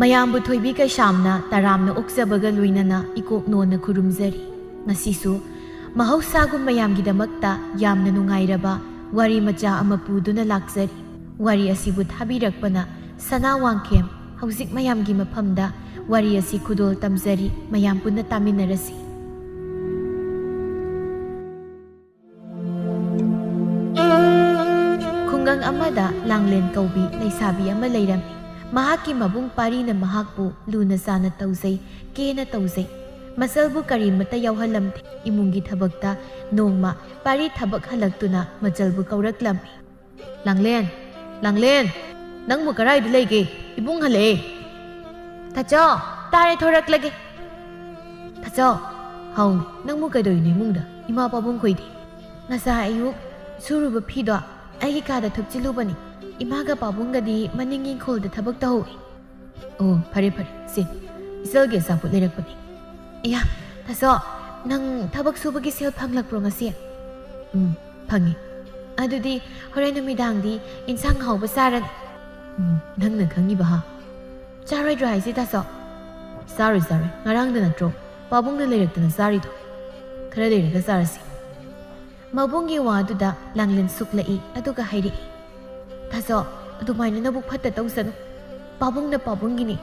ꯃꯌꯥꯝꯕꯨ ꯊꯣꯏꯕꯤ ꯀꯩꯁꯥꯝꯅ ꯇꯔꯥꯝꯅ ꯑꯣꯛꯆꯕꯒ ꯂꯣꯏꯅꯅ ꯏꯀꯣꯛ ꯅꯣꯟꯅ ꯈꯨꯔꯨꯝꯖꯔꯤ꯫ ꯉꯁꯤꯁꯨ ꯃꯍꯧꯁꯥꯒꯨꯝ ꯃꯌꯥꯝꯒꯤꯗꯃꯛꯇ ꯌꯥꯝꯅ ꯅꯨꯡꯉꯥꯏꯔꯕ ꯋꯥꯔꯤ ꯃꯆꯥ ꯑꯃ ꯄꯨꯗꯨꯅ ꯂꯥꯛꯆꯔꯤ꯫ ꯋꯥꯔꯤ ꯑꯁꯤꯕꯨ ꯊꯥꯕꯤꯔꯛꯄꯅ ꯁꯅꯥ ꯋꯥꯡꯈꯦꯝ꯫ ꯍꯧꯖꯤꯛ ꯃꯌꯥꯝꯒꯤ ꯃꯐꯝꯗ ꯋꯥꯔꯤ ꯑꯁꯤ ꯈꯨꯗꯣꯜ ꯇꯝꯖꯔꯤ, ꯃꯌꯥꯝ ꯄꯨꯟꯅ ꯇꯥꯃꯤꯟꯅꯔꯁꯤ꯫ ꯈꯨꯡꯒꯪ ꯑꯃꯗ ꯂꯥꯡꯂꯦꯟ ꯀꯧꯕꯤ ꯂꯩꯁꯥꯕꯤ ꯑꯃ ꯂꯩꯔꯝꯃꯤ꯫ ꯃꯍꯥꯛꯀꯤ ꯃꯕꯨꯡ ꯄꯥꯔꯤꯅ ꯃꯍꯥꯛꯄꯨ ꯂꯨꯅ ꯆꯥꯅ ꯇꯧꯖꯩ, ꯀꯦꯅ ꯇꯧꯖꯩ꯫ ꯃꯆꯜꯕꯨ ꯀꯔꯤꯃꯠꯇ ꯌꯥꯎꯍꯜꯂꯝꯗꯦ꯫ ꯏꯃꯨꯡꯒꯤ ꯊꯕꯛꯇ ꯅꯣꯡꯃ ꯄꯥꯔꯤ ꯊꯕꯛ ꯍꯜꯂꯛꯇꯨꯅ ꯃꯆꯜꯕꯨ ꯀꯧꯔꯛꯂꯝꯃꯤ꯫ ꯂꯥꯡꯂꯦꯟ, ꯂꯥꯡꯂꯦꯟ, ꯅꯪꯕꯨ ꯀꯔꯥꯏꯗ ꯂꯩꯒꯦ? ꯏꯕꯨꯡ ꯍꯜꯂꯛꯑꯦ꯫ ꯇꯥꯆꯧ, ꯇꯥꯔꯦ ꯊꯣꯔꯛꯂꯒꯦ꯫ ꯇꯥꯆꯧ, ꯍꯥꯎꯅꯦ, ꯅꯪꯕꯨ ꯀꯩꯗꯧꯔꯤꯅꯣ ꯏꯃꯨꯡꯗ? ꯏꯃꯥ ꯄꯥꯕꯨꯡ ꯈꯣꯏꯗꯤ? ꯉꯁꯥꯏ ꯑꯌꯨꯛ ꯁꯨꯔꯨꯕ ꯐꯤꯗꯣ ꯑꯩꯒꯤ ꯀꯥꯗ ꯊꯨꯞꯆꯤꯜꯂꯨꯕꯅꯤ꯫ ꯏꯃꯥꯒ ꯄꯥꯕꯨꯡꯒꯗꯤ ꯃꯅꯤꯡ ꯏꯪꯈꯣꯜꯗ ꯊꯕꯛ ꯇꯧꯍꯧꯏ꯫ ꯑꯣ, ꯐꯔꯦ ꯐꯔꯦ, ꯁꯦ ꯏꯆꯜꯒꯤ ꯑꯆꯥꯄꯣꯠ ꯂꯩꯔꯛꯄꯅꯤ꯫ ꯑꯌꯥ, ꯇꯥꯆꯧ, ꯅꯪ ꯊꯕꯛ ꯁꯨꯕꯒꯤ ꯁꯦꯜ ꯐꯪꯂꯛꯄ꯭ꯔꯣ ꯉꯁꯤ? ꯐꯪꯉꯤ꯫ ꯑꯗꯨꯗꯤ ꯍꯣꯔꯦꯟ ꯅꯨꯃꯤꯗꯥꯡꯗꯤ ꯏꯟꯁꯥꯡ ꯍꯥꯎꯕ ꯆꯥꯔꯅꯤ꯫ ꯅꯪꯅ ꯈꯪꯉꯤꯕ ꯍꯥ? ꯆꯥꯔꯣꯏꯗ꯭ꯔꯣ ꯍꯥꯏꯁꯦ ꯇꯥꯆꯧ? ꯆꯥꯔꯣꯏ ꯆꯥꯔꯣꯏ, ꯉꯔꯥꯡꯗ ꯅꯠꯇ꯭ꯔꯣ ꯄꯥꯕꯨꯡꯅ ꯂꯩꯔꯛꯇꯅ ꯆꯥꯔꯤꯗꯣ? ꯈꯔ ꯂꯩꯔꯒ ꯆꯥꯔꯁꯤ꯫ ꯃꯕꯨꯡꯒꯤ ꯋꯥꯗꯨꯗ ꯂꯥꯡꯂꯦꯟ ꯁꯨꯛꯂꯛꯏ, ꯑꯗꯨꯒ ꯍꯥꯏꯔꯛꯏ꯫ ꯇꯥꯆꯧ, ꯑꯗꯨꯃꯥꯏꯅ ꯅꯕꯨꯛ ꯐꯠꯇ ꯇꯧꯁꯅꯨ꯫ ꯄꯥꯕꯨꯡꯅ ꯄꯥꯕꯨꯡꯒꯤꯅꯤ,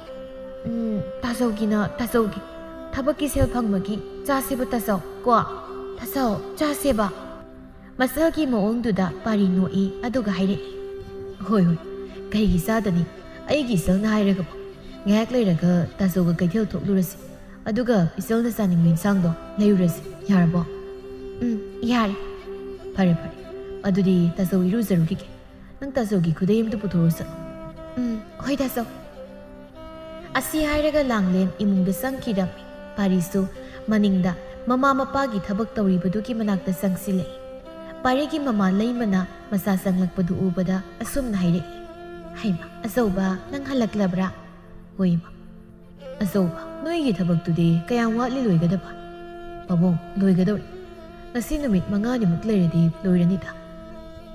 ꯇꯥꯆꯧꯒꯤꯅ ꯇꯥꯆꯧꯒꯤ꯫ ꯊꯕꯛꯀꯤ ꯁꯦꯜ ꯐꯪꯕꯒꯤ ꯆꯥꯁꯦꯕ ꯇꯥꯆꯧ, ꯀꯣ? ꯇꯥꯆꯧ, ꯆꯥꯁꯦꯕ꯫ ꯃꯆꯜꯒꯤ ꯃꯑꯣꯡꯗꯨꯗ ꯄꯥꯔꯤ ꯅꯣꯛꯏ, ꯑꯗꯨꯒ ꯍꯥꯏꯔꯛꯏ꯫ ꯍꯣꯏ ꯍꯣꯏ, ꯀꯩꯒꯤ ꯆꯥꯗꯅꯤ? ꯑꯩꯒꯤ ꯏꯆꯜꯅ ꯍꯥꯏꯔꯒꯕ ꯉꯥꯏꯍꯥꯛ ꯂꯩꯔꯒ ꯇꯥꯆꯧꯒ ꯀꯩꯊꯦꯜ ꯊꯣꯛꯂꯨꯔꯁꯤ, ꯑꯗꯨꯒ ꯏꯆꯜꯅ ꯆꯥꯅꯤꯡꯕ ꯏꯟꯁꯥꯡꯗꯣ ꯂꯩꯔꯨꯔꯁꯤ, ꯌꯥꯔꯕꯣ? ꯌꯥꯔꯦ꯫ ꯐꯔꯦ ꯐꯔꯦ, ꯑꯗꯨꯗꯤ ꯇꯥꯆꯧ ꯏꯔꯨꯖꯔꯨꯈꯤꯒꯦ꯫ ꯅꯪ ꯇꯥꯆꯧꯒꯤ ꯈꯨꯗꯩ ꯑꯃꯇ ꯄꯨꯊꯣꯔꯛꯎ ꯆꯠꯂꯣ꯫ ꯍꯣꯏ ꯇꯥꯆꯧ꯫ ꯑꯁꯤ ꯍꯥꯏꯔꯒ ꯂꯥꯡꯂꯦꯟ ꯏꯃꯨꯡꯗ ꯆꯪꯈꯤꯔꯝꯃꯤ꯫ ꯄꯥꯔꯤꯁꯨ ꯃꯅꯤꯡꯗ ꯃꯃꯥ ꯃꯄꯥꯒꯤ ꯊꯕꯛ ꯇꯧꯔꯤꯕꯗꯨꯒꯤ ꯃꯅꯥꯛꯇ ꯆꯪꯁꯤꯜꯂꯛꯏ꯫ ꯄꯥꯔꯤꯒꯤ ꯃꯃꯥ ꯂꯩꯃꯅ ꯃꯆꯥ ꯆꯪꯂꯛꯄꯗꯨ ꯎꯕꯗ ꯑꯁꯨꯝꯅ ꯍꯥꯏꯔꯛꯏ꯫ ꯍꯩꯃ, ꯑꯆꯧꯕ, ꯅꯪ ꯍꯜꯂꯛꯂꯕ꯭ꯔꯥ? ꯍꯣꯏ ꯏꯃꯥ꯫ ꯑꯆꯧꯕ, ꯅꯣꯏꯒꯤ ꯊꯕꯛꯇꯨꯗꯤ ꯀꯌꯥꯝ ꯋꯥꯠꯂꯤ ꯂꯣꯏꯒꯗꯕ? ꯄꯥꯕꯨꯡ, ꯂꯣꯏꯒꯗꯧꯔꯦ꯫ ꯉꯁꯤ ꯅꯨꯃꯤꯠ 5ꯅꯤꯃꯨꯛ ꯂꯩꯔꯗꯤ ꯂꯣꯏꯔꯅꯤꯗ꯫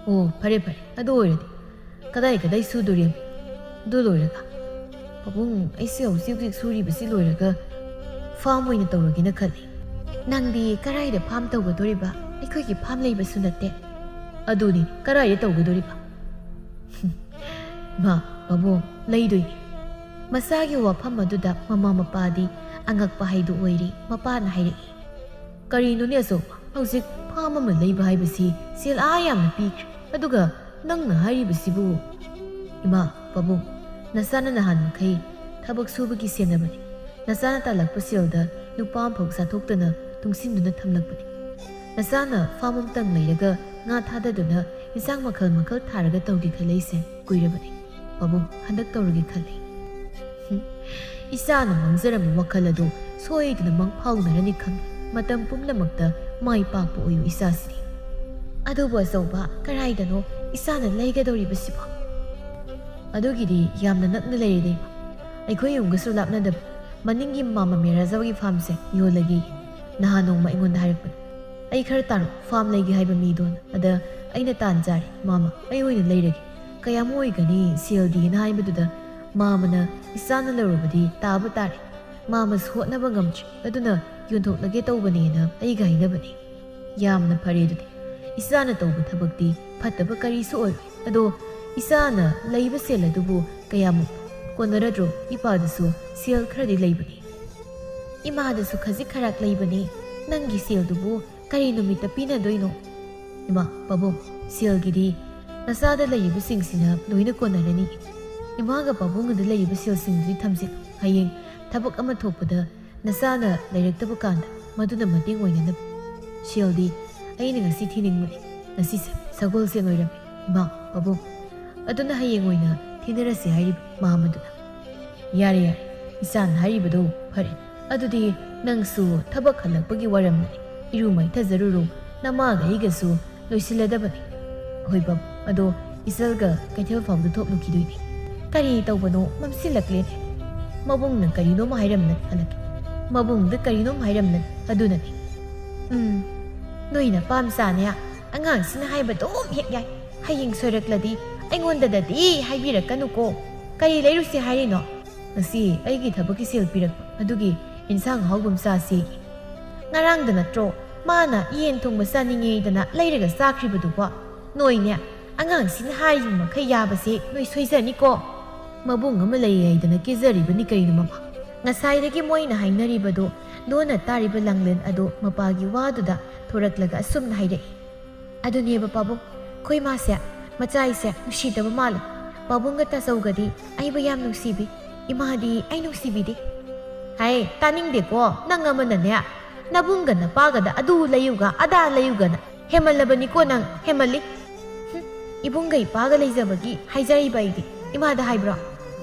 ꯑꯣ, ꯐꯔꯦ ꯐꯔꯦ, ꯑꯗꯨ ꯑꯣꯏꯔꯗꯤ ꯀꯗꯥꯏ ꯀꯗꯥꯏ ꯁꯨꯗꯣꯔꯤꯝ? ꯑꯗꯨ ꯂꯣꯏꯔꯒ ꯄꯥꯕꯨꯡ, ꯑꯩꯁꯦ ꯍꯧꯖꯤꯛ ꯍꯧꯖꯤꯛ ꯁꯨꯔꯤꯕꯁꯤ ꯂꯣꯏꯔꯒ ꯐꯥꯝ ꯑꯣꯏꯅ ꯇꯧꯔꯒꯦꯅ ꯈꯜꯂꯤ꯫ ꯅꯪꯗꯤ ꯀꯔꯥꯏꯗ ꯐꯥꯝ ꯇꯧꯒꯗꯣꯔꯤꯕ? ꯑꯩꯈꯣꯏꯒꯤ ꯐꯥꯝ ꯂꯩꯕꯁꯨ ꯅꯠꯇꯦ꯫ ꯑꯗꯨꯅꯤ, ꯀꯔꯥꯏꯗ ꯇꯧꯒꯗꯣꯔꯤꯕ? ꯃꯥ, ꯄꯥꯕꯨꯡ, ꯂꯩꯗꯣꯏꯅꯤ꯫ ꯃꯆꯥꯒꯤ ꯋꯥꯐꯝ ꯑꯗꯨꯗ ꯃꯃꯥ ꯃꯄꯥꯗꯤ ꯑꯉꯛꯄ ꯍꯥꯏꯗꯨ ꯑꯣꯏꯔꯤ꯫ ꯃꯄꯥꯅ ꯍꯥꯏꯔꯛꯏ꯫ ꯀꯔꯤꯅꯣꯅꯦ ꯑꯆꯧꯕ, ꯍꯧꯖꯤꯛ ꯐꯥꯝ ꯑꯃ ꯂꯩꯕ ꯍꯥꯏꯕꯁꯤ ꯁꯦꯜ ꯌꯥꯝꯅ ꯄꯤꯈ꯭ꯔꯦ, ꯑꯗꯨꯒ ꯅꯪꯅ ꯍꯥꯏꯔꯤꯕꯁꯤꯕꯨ? ꯏꯃꯥ, ꯄꯥꯕꯨꯡ, ꯅꯆꯥꯅ ꯅꯍꯥꯟ ꯃꯈꯩ ꯊꯕꯛ ꯁꯨꯕꯒꯤ ꯁꯦꯟꯅꯕꯅꯤ꯫ ꯅꯆꯥꯅ ꯇꯥꯜꯂꯛꯄ ꯁꯦꯜꯗ ꯂꯨꯄꯥ ꯑꯃꯐꯥꯎ ꯆꯥꯊꯣꯛꯇꯅ ꯇꯨꯡꯁꯤꯟꯗꯨꯅ ꯊꯝꯂꯛꯄꯅꯤ꯫ ꯅꯆꯥꯅ ꯐꯥꯝ ꯑꯃꯇꯪ ꯂꯩꯔꯒ ꯉꯥ ꯊꯥꯗꯗꯨꯅ ꯏꯟꯁꯥꯡ ꯃꯈꯜ ꯃꯈꯜ ꯊꯥꯔꯒ ꯇꯧꯒꯦ ꯈꯜꯂꯛꯏꯁꯦ ꯀꯨꯏꯔꯕꯅꯤ꯫ ꯄꯥꯕꯨꯡ, ꯍꯟꯗꯛ ꯇꯧꯔꯒꯦ ꯈꯜꯂꯤ꯫ ꯏꯆꯥꯅ ꯃꯥꯡꯖꯔꯝꯕ ꯋꯥꯈꯜ ꯑꯗꯨ ꯁꯣꯏꯗꯅ ꯃꯪꯐꯥꯎꯅꯔꯅꯤ ꯈꯪꯏ꯫ ꯃꯇꯝ ꯄꯨꯝꯅꯃꯛꯇ ꯃꯥꯏ ꯄꯥꯛꯄ ꯑꯣꯏꯌꯨ ꯏꯆꯥꯁꯤꯅꯤ꯫ ꯑꯗꯨꯕꯨ ꯑꯆꯧꯕ, ꯀꯔꯥꯏꯗꯅꯣ ꯏꯆꯥꯅ ꯂꯩꯒꯗꯧꯔꯤꯕꯁꯤꯕꯣ? ꯑꯗꯨꯒꯤꯗꯤ ꯌꯥꯝꯅ ꯅꯛꯅ ꯂꯩꯔꯦꯗ ꯏꯃꯥ, ꯑꯩꯈꯣꯏ ꯌꯨꯝꯒꯁꯨ ꯂꯥꯞꯅꯗꯕ ꯃꯅꯤꯡꯒꯤ ꯃꯥꯃ ꯃꯦꯔꯥꯖꯥꯎꯒꯤ ꯐꯥꯝꯁꯦ ꯌꯣꯜꯂꯒꯦ ꯅꯍꯥꯟ ꯅꯣꯡꯃ ꯑꯩꯉꯣꯟꯗ ꯍꯥꯏꯔꯛꯄꯅꯤ꯫ ꯑꯩ ꯈꯔ ꯇꯥꯔꯛ, ꯐꯥꯝ ꯂꯩꯒꯦ ꯍꯥꯏꯕ ꯃꯤꯗꯣꯅ꯫ ꯑꯗ ꯑꯩꯅ ꯇꯥꯟ ꯆꯥꯔꯦ, ꯃꯥꯃ ꯑꯩ ꯑꯣꯏꯅ ꯂꯩꯔꯒꯦ, ꯀꯌꯥꯃꯨꯛ ꯑꯣꯏꯒꯅꯤ ꯁꯦꯜꯗꯤꯅ ꯍꯥꯏꯕꯗꯨꯗ ꯃꯥꯃꯅ ꯏꯆꯥꯅ ꯂꯧꯔꯕꯗꯤ ꯇꯥꯕ ꯇꯥꯔꯦ꯫ ꯃꯥꯃꯁꯨ ꯍꯣꯠꯅꯕ ꯉꯝꯗ꯭ꯔꯦ, ꯑꯗꯨꯅ ꯌꯣꯟꯊꯣꯛꯂꯒꯦ ꯇꯧꯕꯅꯦꯅ ꯑꯩꯒ ꯍꯥꯏꯅꯕꯅꯤ꯫ ꯌꯥꯝꯅ ꯐꯔꯦ ꯑꯗꯨꯗꯤ꯫ ꯏꯆꯥꯅ ꯇꯧꯕ ꯊꯕꯛꯇꯤ ꯐꯠꯇꯕ ꯀꯔꯤꯁꯨ ꯑꯣꯏꯔꯣꯏ꯫ ꯑꯗꯣ ꯏꯆꯥꯅ ꯂꯩꯕ ꯁꯦꯜ ꯑꯗꯨꯕꯨ ꯀꯌꯥꯃꯨꯛ ꯀꯣꯟꯅꯔꯗ꯭ꯔꯣ? ꯏꯄꯥꯗꯁꯨ ꯁꯦꯜ ꯈꯔꯗꯤ ꯂꯩꯕꯅꯤ꯫ ꯏꯃꯥꯗꯁꯨ ꯈꯖꯤꯛ ꯈꯔꯥꯛ ꯂꯩꯕꯅꯤ꯫ ꯅꯪꯒꯤ ꯁꯦꯜꯗꯨꯕꯨ ꯀꯔꯤ ꯅꯨꯃꯤꯠꯇ ꯄꯤꯅꯗꯣꯏꯅꯣ? ꯏꯃꯥ, ꯄꯥꯕꯨꯡ, ꯁꯦꯜꯒꯤꯗꯤ ꯅꯆꯥꯗ ꯂꯩꯔꯤꯕꯁꯤꯡꯁꯤꯅ ꯂꯣꯏꯅ ꯀꯣꯟꯅꯔꯅꯤ꯫ ꯏꯃꯥꯒ ꯄꯥꯕꯨꯡꯒꯗ ꯂꯩꯔꯤꯕ ꯁꯦꯜꯁꯤꯡꯗꯨꯗꯤ ꯊꯝꯖꯤꯜꯂꯨ꯫ ꯍꯌꯦꯡ ꯊꯕꯛ ꯑꯃ ꯊꯣꯛꯄꯗ ꯅꯆꯥꯅ ꯂꯩꯔꯛꯇꯕ ꯀꯥꯟꯗ ꯃꯗꯨꯅ ꯃꯇꯦꯡ ꯑꯣꯏꯅꯅꯕ꯫ ꯁꯦꯜꯗꯤ ꯑꯩꯅ ꯉꯁꯤ ꯊꯤꯅꯤꯡꯕꯅꯤ꯫ ꯉꯁꯤꯁꯦ ꯁꯒꯣꯜꯁꯦꯟ ꯑꯣꯏꯔꯝꯃꯤ꯫ ꯏꯃꯥ, ꯄꯥꯕꯨꯡ, ꯑꯗꯨꯅ ꯍꯌꯦꯡ ꯑꯣꯏꯅ ꯊꯤꯅꯔꯁꯤ ꯍꯥꯏꯔꯤꯕ ꯃꯥꯃꯗꯨꯅ꯫ ꯌꯥꯔꯦ ꯌꯥꯔꯦ, ꯏꯆꯥꯅ ꯍꯥꯏꯔꯤꯕꯗꯣ ꯐꯔꯦ꯫ ꯑꯗꯨꯗꯤ ꯅꯪꯁꯨ ꯊꯕꯛ ꯍꯜꯂꯛꯄꯒꯤ ꯋꯥꯔꯝꯅꯤ, ꯏꯔꯨ ꯃꯥꯏꯊꯖꯔꯨꯔꯣ, ꯅꯃꯥꯒ ꯑꯩꯒꯁꯨ ꯂꯣꯏꯁꯤꯜꯂꯗꯕꯅꯤ꯫ ꯍꯣꯏ ꯄꯥꯕꯨꯡ, ꯑꯗꯣ ꯏꯆꯜꯒ ꯀꯩꯊꯦꯜ ꯐꯥꯎꯕꯗ ꯊꯣꯛꯂꯨꯈꯤꯗꯣꯏꯅꯤ꯫ ꯀꯔꯤ ꯇꯧꯕꯅꯣ? ꯃꯝꯁꯤꯜꯂꯛꯂꯦꯅꯦ꯫ ꯃꯕꯨꯡꯅ ꯀꯔꯤꯅꯣꯝ ꯍꯥꯏꯔꯝꯅꯤ ꯍꯜꯂꯛꯀꯦ꯫ ꯃꯕꯨꯡꯗ ꯀꯔꯤꯅꯣꯝ ꯍꯥꯏꯔꯝꯅꯤ, ꯑꯗꯨꯅꯅꯤ꯫ ꯅꯣꯏꯅ ꯄꯥꯝꯆꯥꯅꯦ ꯑꯉꯥꯡꯁꯤꯅ ꯍꯥꯏꯕꯗꯨꯝ ꯍꯦꯛ ꯌꯥꯏ ꯍꯌꯦꯡ ꯁꯣꯏꯔꯛꯂꯗꯤ ꯑꯩꯉꯣꯟꯗꯗꯤ ꯍꯥꯏꯕꯤꯔꯛꯀꯅꯨꯀꯣ ꯀꯔꯤ ꯂꯩꯔꯨꯁꯤ ꯍꯥꯏꯔꯤꯅꯣ ꯉꯁꯤ ꯑꯩꯒꯤ ꯊꯕꯛꯀꯤ ꯁꯦꯜ ꯄꯤꯔꯛꯄ ꯑꯗꯨꯒꯤ ꯏꯟꯁꯥꯡ ꯑꯍꯥꯎꯕ ꯆꯥꯁꯤ ꯉꯔꯥꯡꯗ ꯅꯠꯇ꯭ꯔꯣ ꯃꯥꯅ ꯌꯦꯟ ꯊꯣꯡꯕ ꯆꯥꯅꯤꯡꯉꯦꯗꯅ ꯂꯩꯔꯒ ꯆꯥꯈ꯭ꯔꯤꯕꯗꯨꯕꯣ ꯅꯣꯏꯅꯦ ꯑꯉꯥꯡꯁꯤꯅ ꯍꯥꯏꯔꯤꯕ ꯃꯈꯩ ꯌꯥꯕꯁꯦ ꯅꯣꯏ ꯁꯣꯏꯖꯅꯤꯀꯣ ꯃꯕꯨꯡ ꯑꯃ ꯂꯩ ꯍꯥꯏꯗꯅ ꯀꯦꯖꯔꯤꯕꯅꯤ ꯀꯔꯤꯅꯣ ꯃꯃꯥ ꯉꯁꯥꯏꯗꯒꯤ ꯃꯣꯏꯅ ꯍꯥꯏꯅꯔꯤꯕꯗꯣ ꯂꯣꯟꯅ ꯇꯥꯔꯤꯕ ꯂꯥꯡꯂꯦꯟ ꯑꯗꯣ ꯃꯄꯥꯒꯤ ꯋꯥꯗꯨꯗ ꯊꯣꯔꯛꯂꯒ ꯑꯁꯨꯝꯅ ꯍꯥꯏꯔꯛꯏ ꯑꯗꯨꯅꯦꯕ ꯄꯥꯕꯨꯡ ꯑꯩꯈꯣꯏ ꯃꯥꯁꯦ ꯃꯆꯥꯏꯁꯦ ꯅꯨꯡꯁꯤꯗꯕ ꯃꯥꯜꯂꯦ ꯄꯥꯕꯨꯡꯒ ꯇꯥꯆꯧꯒꯗꯤ ꯑꯩꯕꯨ ꯌꯥꯝ ꯅꯨꯡꯁꯤꯕꯤ ꯏꯃꯥꯗꯤ ꯑꯩ ꯅꯨꯡꯁꯤꯕꯤꯗꯦ ꯍꯥꯏ ꯇꯥꯅꯤꯡꯗꯦꯀꯣ ꯅꯪ ꯑꯃꯅꯅꯦ ꯅꯕꯨꯡꯒ ꯅꯄꯥꯒꯗ ꯑꯗꯨ ꯂꯩꯌꯨꯒ ꯑꯗꯥ ꯂꯩꯌꯨꯒꯅ ꯍꯦꯃꯜꯂꯕꯅꯤꯀꯣ ꯅꯪ ꯍꯦꯃꯜꯂꯤ ꯏꯕꯨꯡꯒ ꯏꯄꯥꯒ ꯂꯩꯖꯕꯒꯤ ꯍꯥꯏꯖꯔꯤꯕ ꯑꯩꯗꯤ ꯏꯃꯥꯗ ꯍꯥꯏꯕ꯭ꯔꯣ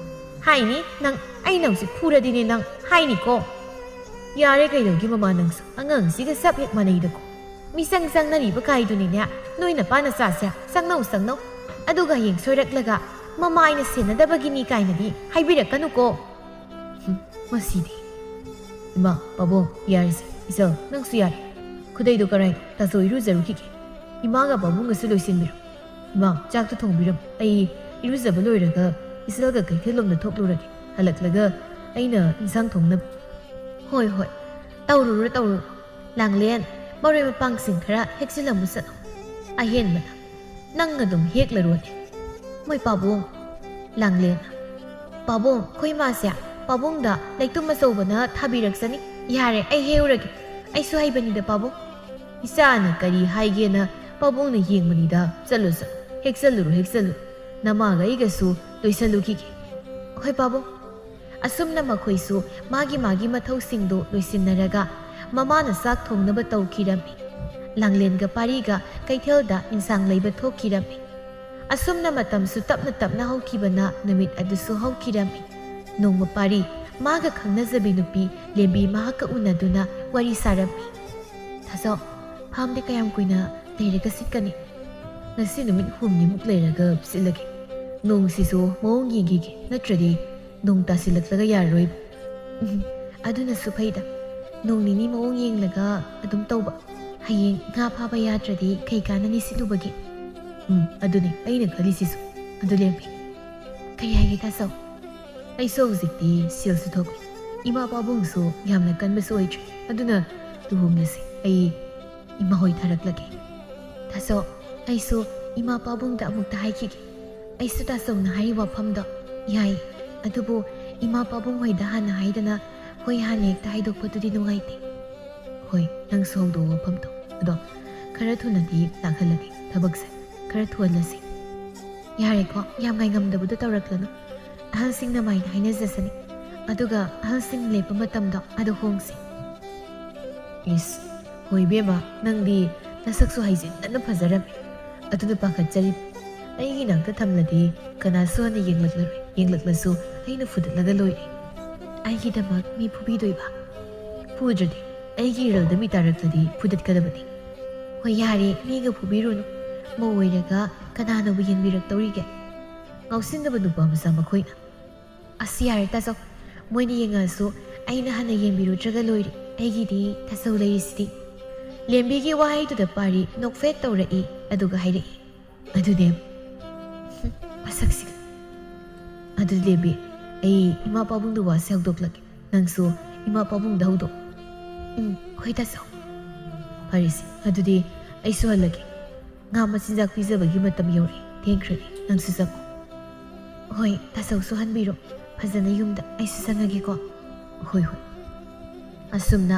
ꯍꯥꯏꯅꯤ ꯅꯪ ꯑꯩꯅ ꯍꯧꯖꯤꯛ ꯐꯨꯔꯗꯤꯅꯦ ꯅꯪ ꯍꯥꯏꯅꯤꯀꯣ ꯌꯥꯔꯦ ꯀꯩꯗꯧꯒꯤ ꯃꯃꯥ ꯅꯪꯁꯨ ꯑꯉꯥꯡꯁꯤꯒ ꯁꯞ ꯍꯦꯛ ꯃꯥꯟꯅꯩꯗꯀꯣ ꯃꯤꯆꯪ ꯆꯪꯅꯔꯤꯕ ꯀꯥꯏꯗꯨꯅꯤꯅꯦ ꯅꯣꯏꯅ ꯄꯥꯅ ꯆꯥꯁꯦ ꯆꯪꯅꯧ ꯑꯗꯨꯒ ꯍꯌꯦꯡ ꯁꯣꯏꯔꯛꯂꯒ ꯃꯃꯥ ꯑꯩꯅ ꯁꯦꯟꯅꯗꯕꯒꯤꯅꯤ ꯀꯥꯏꯅꯗꯤ ꯍꯥꯏꯕꯤꯔꯛꯀꯅꯨꯀꯣ ꯃꯁꯤꯗꯤ ꯏꯃꯥ ꯄꯥꯕꯨꯡ ꯌꯥꯔꯤꯁꯦ ꯏꯆꯜ ꯅꯪꯁꯨ ꯌꯥꯔꯦ ꯈꯨꯗꯩꯗꯣ ꯀꯔꯥꯏ ꯇꯥꯆꯧ ꯏꯔꯨꯖꯔꯨꯈꯤꯒꯦ ꯏꯃꯥꯒ ꯄꯥꯕꯨꯡꯒꯁꯨ ꯂꯣꯏꯁꯤꯟꯕꯤꯔꯣ ꯏꯃꯥ ꯆꯥꯛꯇꯣ ꯊꯣꯡꯕꯤꯔꯝꯃꯨ ꯑꯩ 이루ꯖꯕ ꯂꯣꯏꯔꯒ 이슬ꯒ ꯀꯩꯊꯦꯜꯂꯣꯝꯗ ꯊꯣꯛꯂꯨꯔꯒꯦ ꯍꯜꯂꯛꯂꯒ ꯑꯩꯅ ꯏꯟꯁꯥꯡ ꯊꯣꯡꯅꯕ ꯍꯣꯏ ꯇꯧꯔꯨꯔꯣ ꯂꯥꯡꯂꯦꯟ ꯃꯔꯣꯏ ꯃꯄꯥꯡꯁꯤꯡ ꯈꯔ ꯍꯦꯛꯆꯤꯜꯂꯝꯃꯨ ꯆꯠꯂꯣ ꯑꯍꯦꯟꯕꯅ ꯅꯪ ꯑꯗꯨꯝ ꯍꯦꯛꯂꯔꯣꯅꯦ ꯃꯣꯏ ꯄꯥꯕꯨꯡ ꯂꯥꯡꯂꯦꯟ ꯄꯥꯕꯨꯡ ꯑꯩꯈꯣꯏ ꯃꯥꯁꯦ ꯄꯥꯕꯨꯡꯗ ꯂꯩꯇꯨꯝ ꯑꯆꯧꯕꯅ ꯊꯥꯕꯤꯔꯛꯆꯅꯤ ꯌꯥꯔꯦ ꯑꯩ ꯍꯦꯛꯎꯔꯒꯦ ꯑꯩꯁꯨ ꯍꯩꯕꯅꯤꯗ ꯄꯥꯕꯨꯡ ꯏꯆꯥꯅ ꯀꯔꯤ ꯍꯥꯏꯒꯦꯅ ꯄꯥꯕꯨꯡꯅ ꯌꯦꯡꯕꯅꯤꯗ ꯆꯠꯂꯨ ꯍꯦꯛꯆꯜꯂꯨꯔꯣ ꯅꯃꯥꯒ ꯑꯩꯒꯁꯨ ꯂꯣꯏꯁꯜꯂꯨꯈꯤꯒꯦ ꯍꯣꯏ ꯄꯥꯕꯨꯡ ꯑꯁꯨꯝꯅ ꯃꯈꯣꯏꯁꯨ ꯃꯥꯒꯤ ꯂꯣꯏꯁꯤꯟꯅꯔꯒ ꯃꯃꯥꯅ ꯆꯥꯛ ꯊꯣꯡꯅꯕ ꯇꯧꯈꯤꯔꯝꯃꯤ ꯂꯥꯡꯂꯦꯟꯒ ꯄꯥꯔꯤꯒ ꯀꯩꯊꯦꯜꯗ ꯏꯟꯁꯥꯡ ꯂꯩꯕ ꯊꯣꯛꯈꯤꯔꯝꯃꯤ ꯑꯁꯨꯝꯅ ꯃꯇꯝꯁꯨ ꯇꯞꯅ ꯍꯧꯈꯤꯕꯅ ꯅꯨꯃꯤꯠ ꯑꯗꯨꯁꯨ ꯍꯧꯈꯤꯔꯝꯃꯤ ꯅꯣꯡꯃ ꯄꯥꯔꯤ ꯃꯥꯒ ꯈꯪꯅꯖꯕꯤ ꯅꯨꯄꯤ ꯂꯦꯝꯕꯤ ꯃꯍꯥꯛꯀ ꯎꯅꯗꯨꯅ ꯋꯥꯔꯤ ꯁꯥꯔꯝꯃꯤ ꯊꯥꯖꯧ ꯐꯥꯝꯗꯤ ꯀꯌꯥꯝ ꯀꯨꯏꯅ ꯂꯩꯔꯒ ꯁꯤꯠꯀꯅꯤ ngasi numit humnimuk leiraga psilage nongsisu mawng yengige natradi nong tasilaklaga yaroi aduna su phaida nong nini mawng yenglaga adum tauba hayeng nga phaba yatradi kai kanani sidubagi aduni aina khalisisu adulempi kai hage ta saw ai so zikti silsu thok ima pabung su yamna kanba su oitri aduna tuhumnasi ai ima hoi tharaklage ta saw ꯑꯩꯁꯨ ꯏꯃꯥ ꯄꯥꯕꯨꯡꯗ ꯑꯃꯨꯛꯇ ꯍꯥꯏꯈꯤꯒꯦ ꯑꯩꯁꯨ ꯇꯥꯆꯧꯅ ꯍꯥꯏꯔꯤ ꯋꯥꯐꯝꯗꯣ ꯌꯥꯏ ꯑꯗꯨꯕꯨ ꯏꯃꯥ ꯄꯥꯕꯨꯡ ꯍꯣꯏꯗ ꯍꯥꯟꯅ ꯍꯥꯏꯗꯅ ꯍꯣꯏ ꯍꯥꯟꯅ ꯍꯦꯛꯇ ꯍꯥꯏꯗꯣꯛꯄꯗꯨꯗꯤ ꯅꯨꯡꯉꯥꯏꯇꯦ ꯍꯣꯏ ꯅꯪꯁꯨ ꯍꯧꯗꯣꯛꯑꯣ ꯋꯥꯐꯝꯗꯣ ꯑꯗꯣ ꯈꯔ ꯊꯨꯅꯗꯤ ꯂꯥꯛꯍꯜꯂꯒꯦ ꯊꯕꯛꯁꯦ ꯈꯔ ꯊꯨꯍꯜꯂꯁꯤ ꯌꯥꯔꯦꯀꯣ ꯌꯥꯝ ꯉꯥꯏꯉꯝꯗꯕꯗꯣ ꯇꯧꯔꯛꯂꯅꯨ ꯑꯍꯜꯁꯤꯡꯅ ꯃꯥꯏꯅ ꯍꯥꯏꯅꯖꯁꯅꯤ ꯑꯗꯨꯒ ꯑꯍꯜꯁꯤꯡ ꯂꯦꯞꯄ ꯃꯇꯝꯗꯣ ꯑꯗꯨ ꯍꯣꯡꯁꯤ ꯏꯁ ꯍꯣꯏ ꯕꯦꯝꯃ ꯅꯪꯗꯤ ꯅꯁꯛꯁꯨ ꯍꯩꯖꯤꯟꯗꯅ ꯐꯖꯔꯝꯃꯤ ꯑꯗꯨꯅ ꯄꯥꯈꯠꯆꯔꯤ ꯑꯩꯒꯤ ꯅꯥꯛꯇ ꯊꯝꯂꯗꯤ ꯀꯅꯥꯁꯨ ꯍꯟꯅ ꯌꯦꯡꯂꯛꯂꯔꯣꯏ ꯌꯦꯡꯂꯛꯂꯁꯨ ꯑꯩꯅ ꯐꯨꯗꯠꯂꯒ ꯂꯣꯏꯔꯦ ꯑꯩꯒꯤꯗꯃꯛ ꯃꯤ ꯐꯨꯕꯤꯗꯣꯏꯕ ꯐꯨꯗ꯭ꯔꯗꯤ ꯑꯩꯒꯤ ꯏꯔꯜꯗ ꯃꯤ ꯇꯥꯔꯛꯂꯗꯤ ꯐꯨꯗꯠꯀꯗꯕꯅꯤ ꯍꯣꯏ ꯌꯥꯔꯦ ꯃꯤꯒ ꯐꯨꯕꯤꯔꯨꯅꯨ ꯃꯧ ꯑꯣꯏꯔꯒ ꯀꯅꯥꯅꯕꯨ ꯌꯦꯡꯕꯤꯔꯛꯇꯧꯔꯤꯒꯦ ꯉꯥꯎꯁꯤꯟꯅꯕ ꯅꯨꯄꯥ ꯃꯆꯥ ꯃꯈꯣꯏꯅ ꯑꯁ ꯌꯥꯔꯦ ꯇꯥꯆꯧ ꯃꯣꯏꯅ ꯌꯦꯡꯉꯛꯑꯁꯨ ꯑꯩꯅ ꯍꯟꯅ ꯌꯦꯡꯕꯤꯔꯨꯗ꯭ꯔꯒ ꯂꯣꯏꯔꯦ ꯑꯩꯒꯤꯗꯤ ꯇꯥꯆꯧ ꯂꯩꯔꯤꯁꯤꯗꯤ ꯂꯦꯝꯕꯤꯒꯤ ꯋꯥꯍꯩꯗꯨꯗ ꯄꯥꯔꯤ ꯅꯣꯛꯐꯦꯠ ꯇꯧꯔꯛꯏ ꯑꯗꯨꯒ ꯍꯥꯏꯔꯛꯏ ꯑꯗꯨꯅꯦ ꯃꯁꯛꯁꯤꯒ ꯑꯗꯨ ꯂꯦꯝꯕꯤ ꯑꯩ ꯏꯃꯥ ꯄꯥꯕꯨꯡꯗ ꯋꯥꯁꯦ ꯍꯧꯗꯣꯛꯂꯒꯦ ꯅꯪꯁꯨ ꯏꯃꯥ ꯄꯥꯕꯨꯡꯗ ꯍꯧꯗꯣꯛ ꯍꯣꯏ ꯇꯥꯆꯧ ꯐꯔꯦꯁꯦ ꯑꯗꯨꯗꯤ ꯑꯩꯁꯨ ꯍꯜꯂꯒꯦ ꯉꯥ ꯃꯆꯤꯟꯖꯥꯛ ꯄꯤꯖꯕꯒꯤ ꯃꯇꯝ ꯌꯧꯔꯦ ꯊꯦꯡꯈ꯭ꯔꯅꯤ ꯅꯪꯁꯨ ꯆꯪꯉꯣ ꯍꯣꯏ ꯇꯥꯆꯧꯁꯨ ꯍꯟꯕꯤꯔꯣ ꯐꯖꯅ ꯌꯨꯝꯗ ꯑꯩꯁꯨ ꯆꯪꯉꯒꯦꯀꯣ ꯍꯣꯏ ꯑꯁꯨꯝꯅ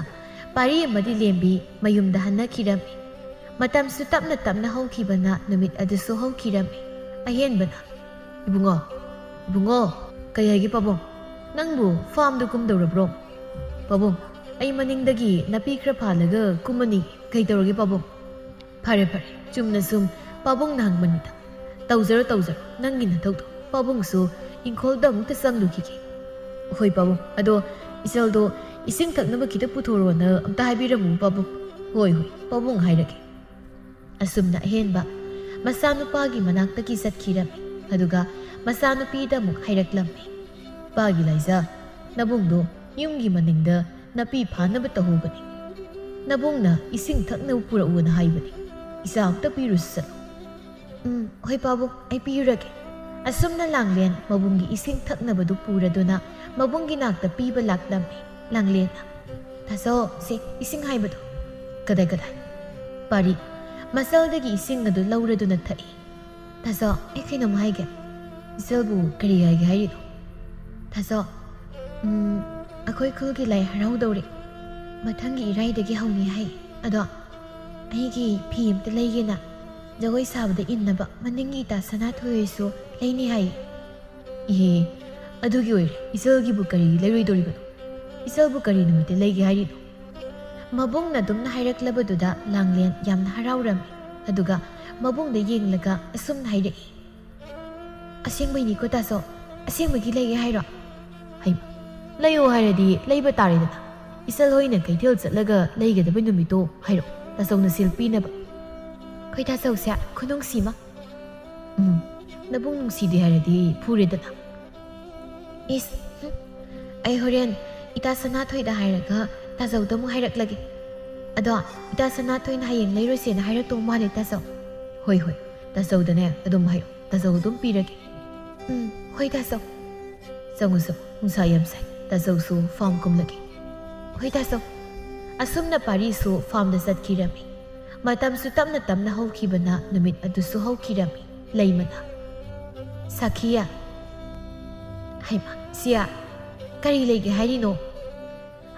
ꯄꯥꯔꯤ ꯑꯃꯗꯤ ꯂꯦꯝꯕꯤ ꯃꯌꯨꯝꯗ ꯍꯟꯅꯈꯤꯔꯝꯃꯤ ꯃꯇꯝꯁꯨ ꯇꯞꯅ ꯍꯧꯈꯤꯕꯅ ꯅꯨꯃꯤꯠ ꯑꯗꯨꯁꯨ ꯍꯧꯈꯤꯔꯝꯃꯤ ꯑꯍꯦꯟꯕꯅ ꯏꯕꯨꯡꯉꯣ ꯀꯩ ꯍꯥꯏꯒꯦ ꯄꯥꯕꯨꯡ ꯅꯪꯕꯨ ꯐꯥꯝꯗ ꯀꯨꯝꯗꯧꯔꯕ꯭ꯔꯣ ꯄꯥꯕꯨꯡ ꯑꯩ ꯃꯅꯤꯡꯗꯒꯤ ꯅꯥꯄꯤ ꯈꯔ ꯐꯥꯜꯂꯒ ꯀꯨꯝꯃꯅꯤ ꯀꯩ ꯇꯧꯔꯒꯦ ꯄꯥꯕꯨꯡ ꯐꯔꯦ ꯆꯨꯝꯅ ꯁꯨꯝ ꯄꯥꯕꯨꯡꯅ ꯍꯪꯕꯅꯤꯗ ꯇꯧꯖꯔꯣ ꯅꯪꯒꯤ ꯅꯊꯧꯗꯣ ꯄꯥꯕꯨꯡꯁꯨ ꯏꯪꯈꯣꯜꯗ ꯑꯃꯨꯛꯇ ꯆꯪꯂꯨꯈꯤꯒꯦ ꯍꯣꯏ ꯄꯥꯕꯨꯡ ꯑꯗꯣ ꯏꯆꯜꯗꯣ 이승 탁ꯅꯕ ꯈꯤꯇ ꯄꯨꯊꯣꯔꯣꯅ ꯑꯝꯇ ꯍꯥꯏꯕꯤꯔꯝꯃꯨ ꯄꯥꯕꯨꯡ ꯍꯣꯏ ꯄꯥꯕꯨꯡ ꯍꯥꯏꯔꯒꯦ ꯑꯁꯨꯝꯅ ꯑꯍꯦꯟꯕ ꯃꯆꯥꯅꯨꯄꯥꯒꯤ ꯃꯅꯥꯛꯇꯒꯤ ꯆꯠꯈꯤꯔꯝꯃꯤ ꯑꯗꯨꯒ ꯃꯆꯥꯅꯨꯄꯤꯗ ꯑꯃꯨꯛ ꯍꯥꯏꯔꯛꯂꯝꯃꯤ ꯄꯥꯒꯤ ꯂꯥꯏꯖꯥ ꯅꯕꯨꯡꯗꯣ ꯌꯨꯝꯒꯤ ꯃꯅꯤꯡꯗ ꯅꯥꯄꯤ ꯐꯥꯅꯕ ꯇꯧꯍꯧꯕꯅꯤ Nabungna ising thakna purauana haibani. Isa akta pirusa. Hoi pabung ay pirage. Asumna Langlen mabunggi ising thaknabadu puraduna mabunggi nakta piba lakdami. Langlen na. Taso si ising haibadu. Kaday. Pari masalda ising adu lauraduna thai. Taso ay kinam haige. Isalbu kari haige hairido. Taso akoy kulgi lai harau dauri. Mathangi iraidagi hauni hai. Ado aigi phim te leigena. Jagoi sabda innaba maningi ta Sanathoisu leini hai. Adugi oire isalgi bukari leiroidoribado. Isal bukari namite leigi hairido. Mabungna dumna hairaklabaduda Langlen yamna haraurami. Aduga mabungda yenglaga asumna hairei. Asengbaini ko taso asengbaigi leigi hairo. Haima layo hairadi leiba taridana. Isal hoina kaithel chatlaga leigadaba numito hairo. Tasawna silpinaba. Koi tasaw sia kunung sima. Nabung nungsidi hairadi puredana. Ay horen ita Sanathoida hairaga tasaw damu hairak lagi. Ado ita Sanathoy na hayeng leirose na hairak tong mali tasaw. Hoi tasaw dana adum hairo. Tasaw dum piragi. Hoi tasaw. Sanguso musayam sai. Tasaw su farm kum lagi. Hoi tasaw. Asumna pari su farm da satkirami. Matam su tamna haukibana numit adusu haukirami. Laymana. Sakhiya. Haima siya. Kari legi hairino.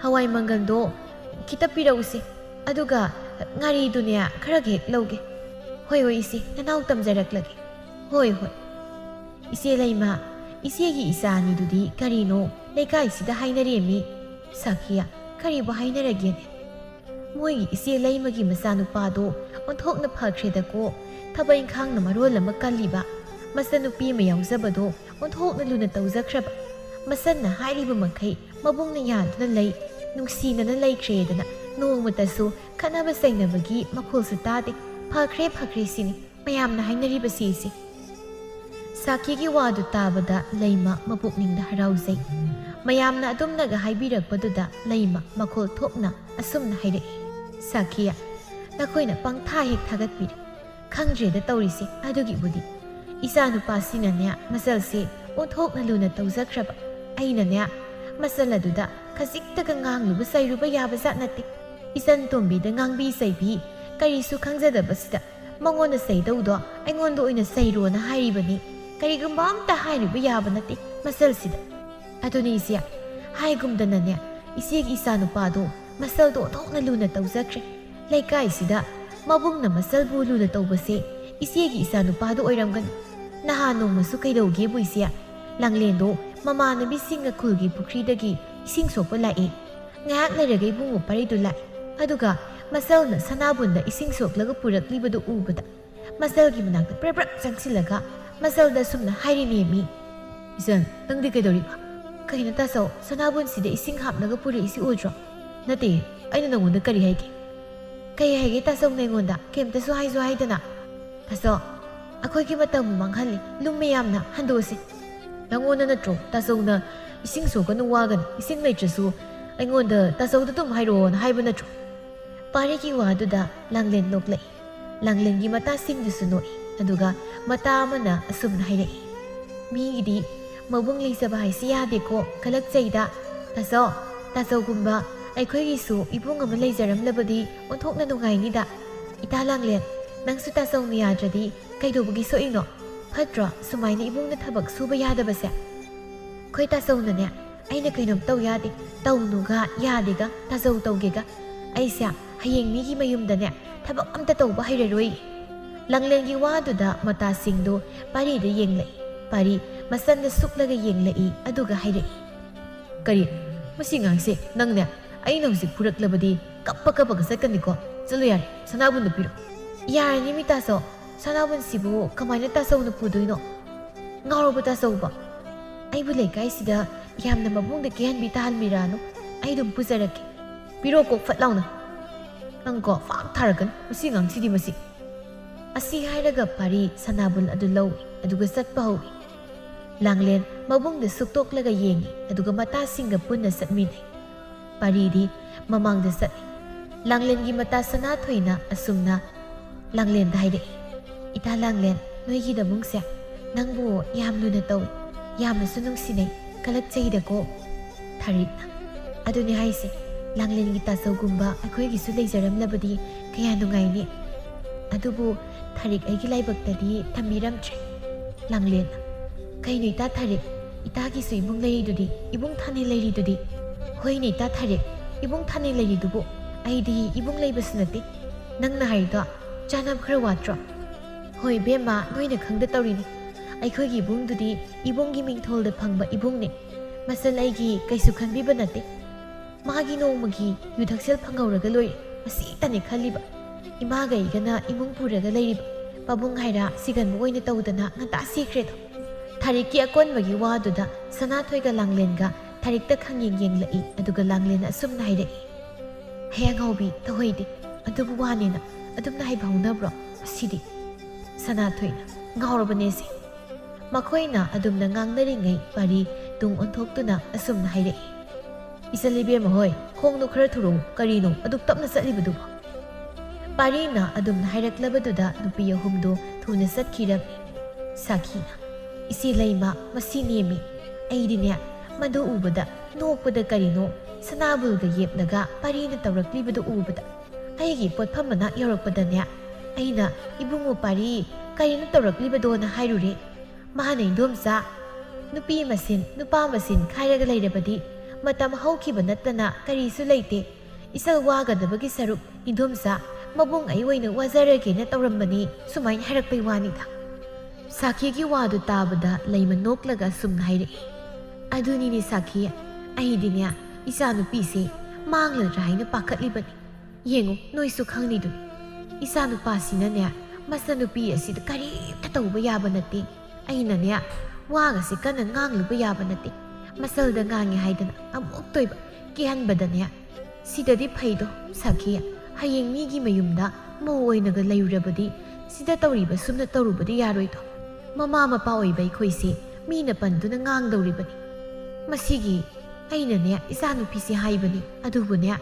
Hawai mangaldo kita pirause. Aduga ngari dunia karage lauge. Hoi isi nanaw tamjarak lagi. Hoi. Isi layma. Isigi isani dudi karino. Lekai sida hainaremi. Sakhiya. Kari ba hainaragene. Moi isi laymagi masanupado onthokna phakhreda ko thabai khang na marol ama kaliba masanupi mayawzabado onthokna luna tawzakraba masanna hairiba makai mabungna yaduna lei nungsina na laikredana nongmatasu khanaba sainabagi makhulsu tade phakre sini mayamna hainariba sisi Sakhigi wadu tabada layma mapukningda harauzai mayamna adumnaga haibirakpaduda layma makhul thokna asumna hairei Sakhiya nakoina pangtha hek thagatpir khangreda tawrisi adugi budi isa nupasina ne masalse onthokna luna tawzakraba aina ne masaladuda khaziktaga ngangluba sairuba yaba zatnati isan tombi da ngangbi saibi karisu khangjadabasida mangona saidawdo aingondo oina sairona hairibani karigumba amta hairiba yaba nati masalsida adunisia haigumdana ne isigi isa nupado Masaldo onthokna luna tawzakre laikai sida mabungna masalbu luna tawbase isiegi isa nupado oiramgan naha nongmasu kaidawge buisia Langlendo mamana bisinga khulgi pukhridagi ising sokpa lai ngak leiraga ibungu paridu lai aduga masalna sanabunda ising soklaga puraklibadu ubada masalgi manakta praprak changsilaga masalda sumna hairinemi isan nangdi kaidawriba kaina tasaw sanabun sida ising hapnaga puri isi udro Nati, aina nangonda kari haige. Kaya haige tasaw na ingonda, kemta suhay dana. Taso, ako'y kimatang manghali, lumayam na, handosi. Nangona na tro, tasaw na ising soka nung wagan, ising may trasu, ay ngonda tasaw na tumhayroon, hayba na tro. Pari kiwado da, Langlen noklay. Langlen gi mata sing dusunoy, aduga mata na asum na hayrei. Migidi, mabunglay sa bahay siyade ko, kalagtsay da. Tasaw kumba, Aikhoigisu ibung ama leijaramlabadi onthokna nungainida ita Langlen nangsu tasaw na yadradi kaidobagi soino phatra sumaina ibungna thabak suba yadabase khoi tasaw na ne aina kainom taw yadi tawnuga yadiga tasaw tawgega aisya hayeng migi mayumda ne thabak amta tawba hairaroi Langlen gi waduda mata singdo pari da yenglai pari masanda suklaga yenglai aduga hairei kari masingangse nangne Aina husik puraklabadi kappa sakkaniko chalo yare sanabun piro yarani mi tasaw sanabun sibu kamaina tasaw na pudoino ngaroba tasaw ba ai bu lekai sida yamna mabungda kihan bi tahal mirano ai dum puzarake piro kok fatlauna nangko fak tharakan usingang sidi masi asi hairaga pari sanabun adu lawi aduga satpa hawi Langlen mabungda suktoklaga yengi aduga mata singa punna satminai Paridi mamang dasat ꯂꯥꯡꯂꯦꯟꯒꯤ ꯃꯇꯥ ꯁꯅꯥꯊꯣꯏꯅ ꯑꯁꯨꯝꯅ ꯂꯥꯡꯂꯦꯟꯗ ꯍꯥꯏꯔꯛꯏ꯫ ꯏꯇꯥ ꯂꯥꯡꯂꯦꯟ, ꯅꯣꯏꯒꯤꯗꯃꯛꯁꯦ ꯅꯪꯕꯨ ꯌꯥꯝ ꯂꯨꯅ ꯇꯧꯏ, ꯌꯥꯝꯅꯁꯨ ꯅꯨꯡꯁꯤꯅꯩ, ꯀꯂꯛꯆꯩꯗꯀꯣ꯫ ꯊꯥꯔꯤꯛꯅ ꯑꯗꯨꯅꯤ ꯍꯥꯏꯁꯦ, ꯂꯥꯡꯂꯦꯟꯒꯤ ꯇꯥꯆꯧꯒꯨꯝꯕ ꯑꯩꯈꯣꯏꯒꯤꯁꯨ ꯂꯩꯖꯔꯝꯂꯕꯗꯤ ꯀꯌꯥ ꯅꯨꯡꯉꯥꯏꯅꯤ꯫ ꯑꯗꯨꯕꯨ ꯊꯥꯔꯤꯛ ꯑꯩꯒꯤ ꯂꯥꯏꯕꯛꯇꯗꯤ ꯊꯝꯕꯤꯔꯝꯗ꯭ꯔꯦ꯫ ꯂꯥꯡꯂꯦꯟꯅ ꯀꯩꯅꯣ ꯏꯇꯥ ꯊꯥꯔꯤꯛ, ꯏꯇꯥꯒꯤꯁꯨ ꯏꯕꯨꯡ ꯂꯩꯔꯤꯗꯨꯗꯤ, ꯏꯕꯨꯡ ꯊꯥꯅꯩ ꯂꯩꯔꯤꯗꯨꯗꯤ꯫ ꯍꯣꯏꯅꯦ ꯏꯇꯥ ꯊꯥꯔꯤꯛ, ꯏꯕꯨꯡ ꯊꯥꯅꯩ ꯂꯩꯔꯤꯗꯨꯕꯨ ꯑꯩꯗꯤ ꯏꯕꯨꯡ ꯂꯩꯕꯁꯨ ꯅꯠꯇꯦ꯫ ꯅꯪꯅ ꯍꯥꯏꯔꯤꯗꯣ ꯆꯥꯅꯕ ꯈꯔ ꯋꯥꯠꯇ꯭ꯔꯣ? ꯍꯣꯏ ꯕꯦꯝꯃ, ꯅꯣꯏꯅ ꯈꯪꯗ ꯇꯧꯔꯤꯅꯤ꯫ ꯑꯩꯈꯣꯏꯒꯤ ꯏꯕꯨꯡꯗꯨꯗꯤ ꯏꯕꯨꯡꯒꯤ ꯃꯤꯡꯊꯣꯜꯗ ꯐꯪꯕ ꯏꯕꯨꯡꯅꯦ꯫ ꯃꯆꯜ ꯑꯩꯒꯤ ꯀꯩꯁꯨ ꯈꯟꯕꯤꯕ ꯅꯠꯇꯦ꯫ ꯃꯥꯒꯤ ꯅꯣꯡꯃꯒꯤ ꯌꯨꯊꯛꯁꯦꯜ ꯐꯪꯍꯧꯔꯒ ꯂꯣꯏꯔꯦ, ꯃꯁꯤꯇꯅꯦ ꯈꯜꯂꯤꯕ꯫ ꯏꯃꯥꯒ ꯑꯩꯒꯅ ꯏꯃꯨꯡ ꯄꯨꯔꯒ ꯂꯩꯔꯤꯕ ꯄꯥꯕꯨꯡ ꯍꯥꯏꯔ ꯁꯤꯒꯟꯕ ꯑꯣꯏꯅ ꯇꯧꯗꯅ ꯉꯟꯇꯥ ꯁꯤꯈ꯭ꯔꯦꯗꯣ꯫ ꯊꯥꯔꯤꯛꯀꯤ ꯑꯀꯣꯟꯕꯒꯤ ꯋꯥꯗꯨꯗ ꯁꯅꯥꯊꯣꯏꯒ ꯂꯥꯡꯂꯦꯟꯒ ꯊꯥꯔꯤꯛꯇ ꯈꯪꯌꯦꯡ ꯌꯦꯡꯂꯛꯏ꯫ ꯑꯗꯨꯒ ꯂꯥꯡꯂꯦꯟꯅ ꯑꯁꯨꯝꯅ ꯍꯥꯏꯔꯛꯏ꯫ ꯍꯌꯥꯡꯉꯥꯎꯕꯤ ꯇꯧꯍꯩꯗꯦ, ꯑꯗꯨꯕꯨ ꯋꯥꯅꯦꯅ ꯑꯗꯨꯝꯅ ꯍꯥꯏꯕ ꯍꯧꯅꯕ꯭ꯔꯣ ꯑꯁꯤꯗꯤ? ꯁꯅꯥꯊꯣꯏꯅ ꯉꯥꯎꯔꯕꯅꯦꯁꯦ꯫ ꯃꯈꯣꯏꯅ ꯑꯗꯨꯝꯅ ꯉꯥꯡꯅꯔꯤꯉꯩ ꯄꯥꯔꯤ ꯇꯨꯡ ꯑꯣꯟꯊꯣꯛꯇꯨꯅ ꯑꯁꯨꯝꯅ ꯍꯥꯏꯔꯛꯏ꯫ ꯏꯆꯜ ꯍꯣꯏ, ꯈꯣꯡꯗꯣ ꯈꯔ ꯊꯨꯔꯛꯎ, ꯀꯔꯤꯅꯣ ꯑꯗꯨꯛ ꯇꯞꯅ ꯆꯠꯂꯤꯕꯗꯨꯕꯣ? ꯄꯥꯔꯤꯅ ꯑꯗꯨꯝꯅ ꯍꯥꯏꯔꯛꯂꯕꯗꯨꯗ ꯅꯨꯄꯤ ꯑꯍꯨꯝꯗꯣ ꯊꯨꯅ ꯆꯠꯈꯤꯔꯝꯃꯤ꯫ ꯁꯥꯈꯤꯅ ꯏꯆꯦ ꯂꯩꯃ, ꯃꯁꯤ ꯅꯦꯝꯃꯤ, ꯑꯩꯗꯤꯅꯦ ꯃꯗꯨ ꯎꯕꯗ ꯅꯣꯛꯄꯗ ꯀꯔꯤꯅꯣ ꯁꯅꯥꯕꯨꯜꯒ ꯌꯦꯞꯂꯒ ꯄꯥꯔꯤꯅ ꯇꯧꯔꯛꯂꯤꯕꯗꯨ ꯎꯕꯗ ꯑꯩꯒꯤ ꯄꯣꯠꯐꯝ ꯃꯅꯥꯛ ꯌꯧꯔꯛꯄꯗꯅꯦ ꯑꯩꯅ ꯏꯕꯨꯡꯉꯣ ꯄꯥꯔꯤ ꯀꯔꯤꯅꯣ ꯇꯧꯔꯛꯂꯤꯕꯗꯣꯅ ꯍꯥꯏꯔꯨꯔꯦ꯫ ꯃꯥꯅ ꯏꯟꯗꯣꯝꯆꯥ, ꯅꯨꯄꯤ ꯃꯁꯤꯟ ꯅꯨꯄꯥ ꯃꯁꯤꯟ ꯈꯥꯏꯔꯒ ꯂꯩꯔꯕꯗꯤ ꯃꯇꯝ ꯍꯧꯈꯤꯕ ꯅꯠꯇꯅ ꯀꯔꯤꯁꯨ ꯂꯩꯇꯦ꯫ ꯏꯆꯜ ꯋꯥꯒꯗꯕꯒꯤ ꯁꯔꯨꯛ ꯏꯟꯗꯣꯝꯆꯥ ꯃꯕꯨꯡ ꯑꯩ ꯑꯣꯏꯅ ꯋꯥꯖꯔꯒꯦꯅ ꯇꯧꯔꯝꯕꯅꯤ, ꯁꯨꯃꯥꯏꯅ ꯍꯥꯏꯔꯛꯄꯩ ꯋꯥꯅꯤꯗ꯫ ꯁꯥꯈꯤꯒꯤ ꯋꯥꯗꯨ ꯇꯥꯕꯗ ꯂꯩꯃ ꯅꯣꯛꯂꯒ ꯑꯁꯨꯝꯅ ꯍꯥꯏꯔꯛꯏ꯫ ꯑꯗꯨꯅꯤꯅꯦ ꯁꯥꯈꯤ, ꯑꯩꯗꯤꯅꯦ ꯏꯆꯥ ꯅꯨꯄꯤꯁꯦ ꯃꯥꯡꯂꯗ꯭ꯔꯥ ꯍꯥꯏꯅ ꯄꯥꯈꯠꯂꯤꯕꯅꯤ꯫ ꯌꯦꯡꯉꯨ, ꯅꯣꯏꯁꯨ ꯈꯪꯂꯤꯗꯨꯅꯤ, ꯏꯆꯥ ꯅꯨꯄꯥꯁꯤꯅꯅꯦ ꯃꯆꯥꯅꯨꯄꯤ ꯑꯁꯤꯗ ꯀꯔꯤꯝꯇ ꯇꯧꯕ ꯌꯥꯕ ꯅꯠꯇꯦ꯫ ꯑꯩꯅꯅꯦ ꯋꯥꯒꯁꯤ ꯀꯟꯅ ꯉꯥꯡꯂꯨꯕ ꯌꯥꯕ ꯅꯠꯇꯦ꯫ ꯃꯆꯜꯗ ꯉꯥꯡꯉꯦ ꯍꯥꯏꯗꯅ ꯑꯃꯨꯛ ꯇꯣꯏꯕ ꯀꯤꯍꯟꯕꯗꯅꯦ ꯁꯤꯗꯗꯤ ꯐꯩꯗꯣ ꯁꯥꯈꯤ, ꯍꯌꯦꯡ ꯃꯤꯒꯤ ꯃꯌꯨꯝꯗ ꯃꯧ ꯑꯣꯏꯅꯒ ꯂꯩꯔꯨꯔꯕꯗꯤ ꯁꯤꯗ ꯇꯧꯔꯤꯕ ꯁꯨꯝꯅ ꯇꯧꯔꯨꯕꯗꯤ ꯌꯥꯔꯣꯏꯗꯣ꯫ ꯃꯃꯥ ꯃꯄꯥ ꯑꯣꯏꯕ ꯑꯩꯈꯣꯏꯁꯦ ꯃꯤꯅ ꯄꯟꯗꯨꯅ ꯉꯥꯡꯗꯧꯔꯤꯕꯅꯤ꯫ ꯃꯁꯤꯒꯤ ꯑꯩꯅꯅꯦ ꯏꯆꯥꯅꯨꯄꯤꯁꯦ ꯍꯥꯏꯕꯅꯤ, ꯑꯗꯨꯕꯨꯅꯦ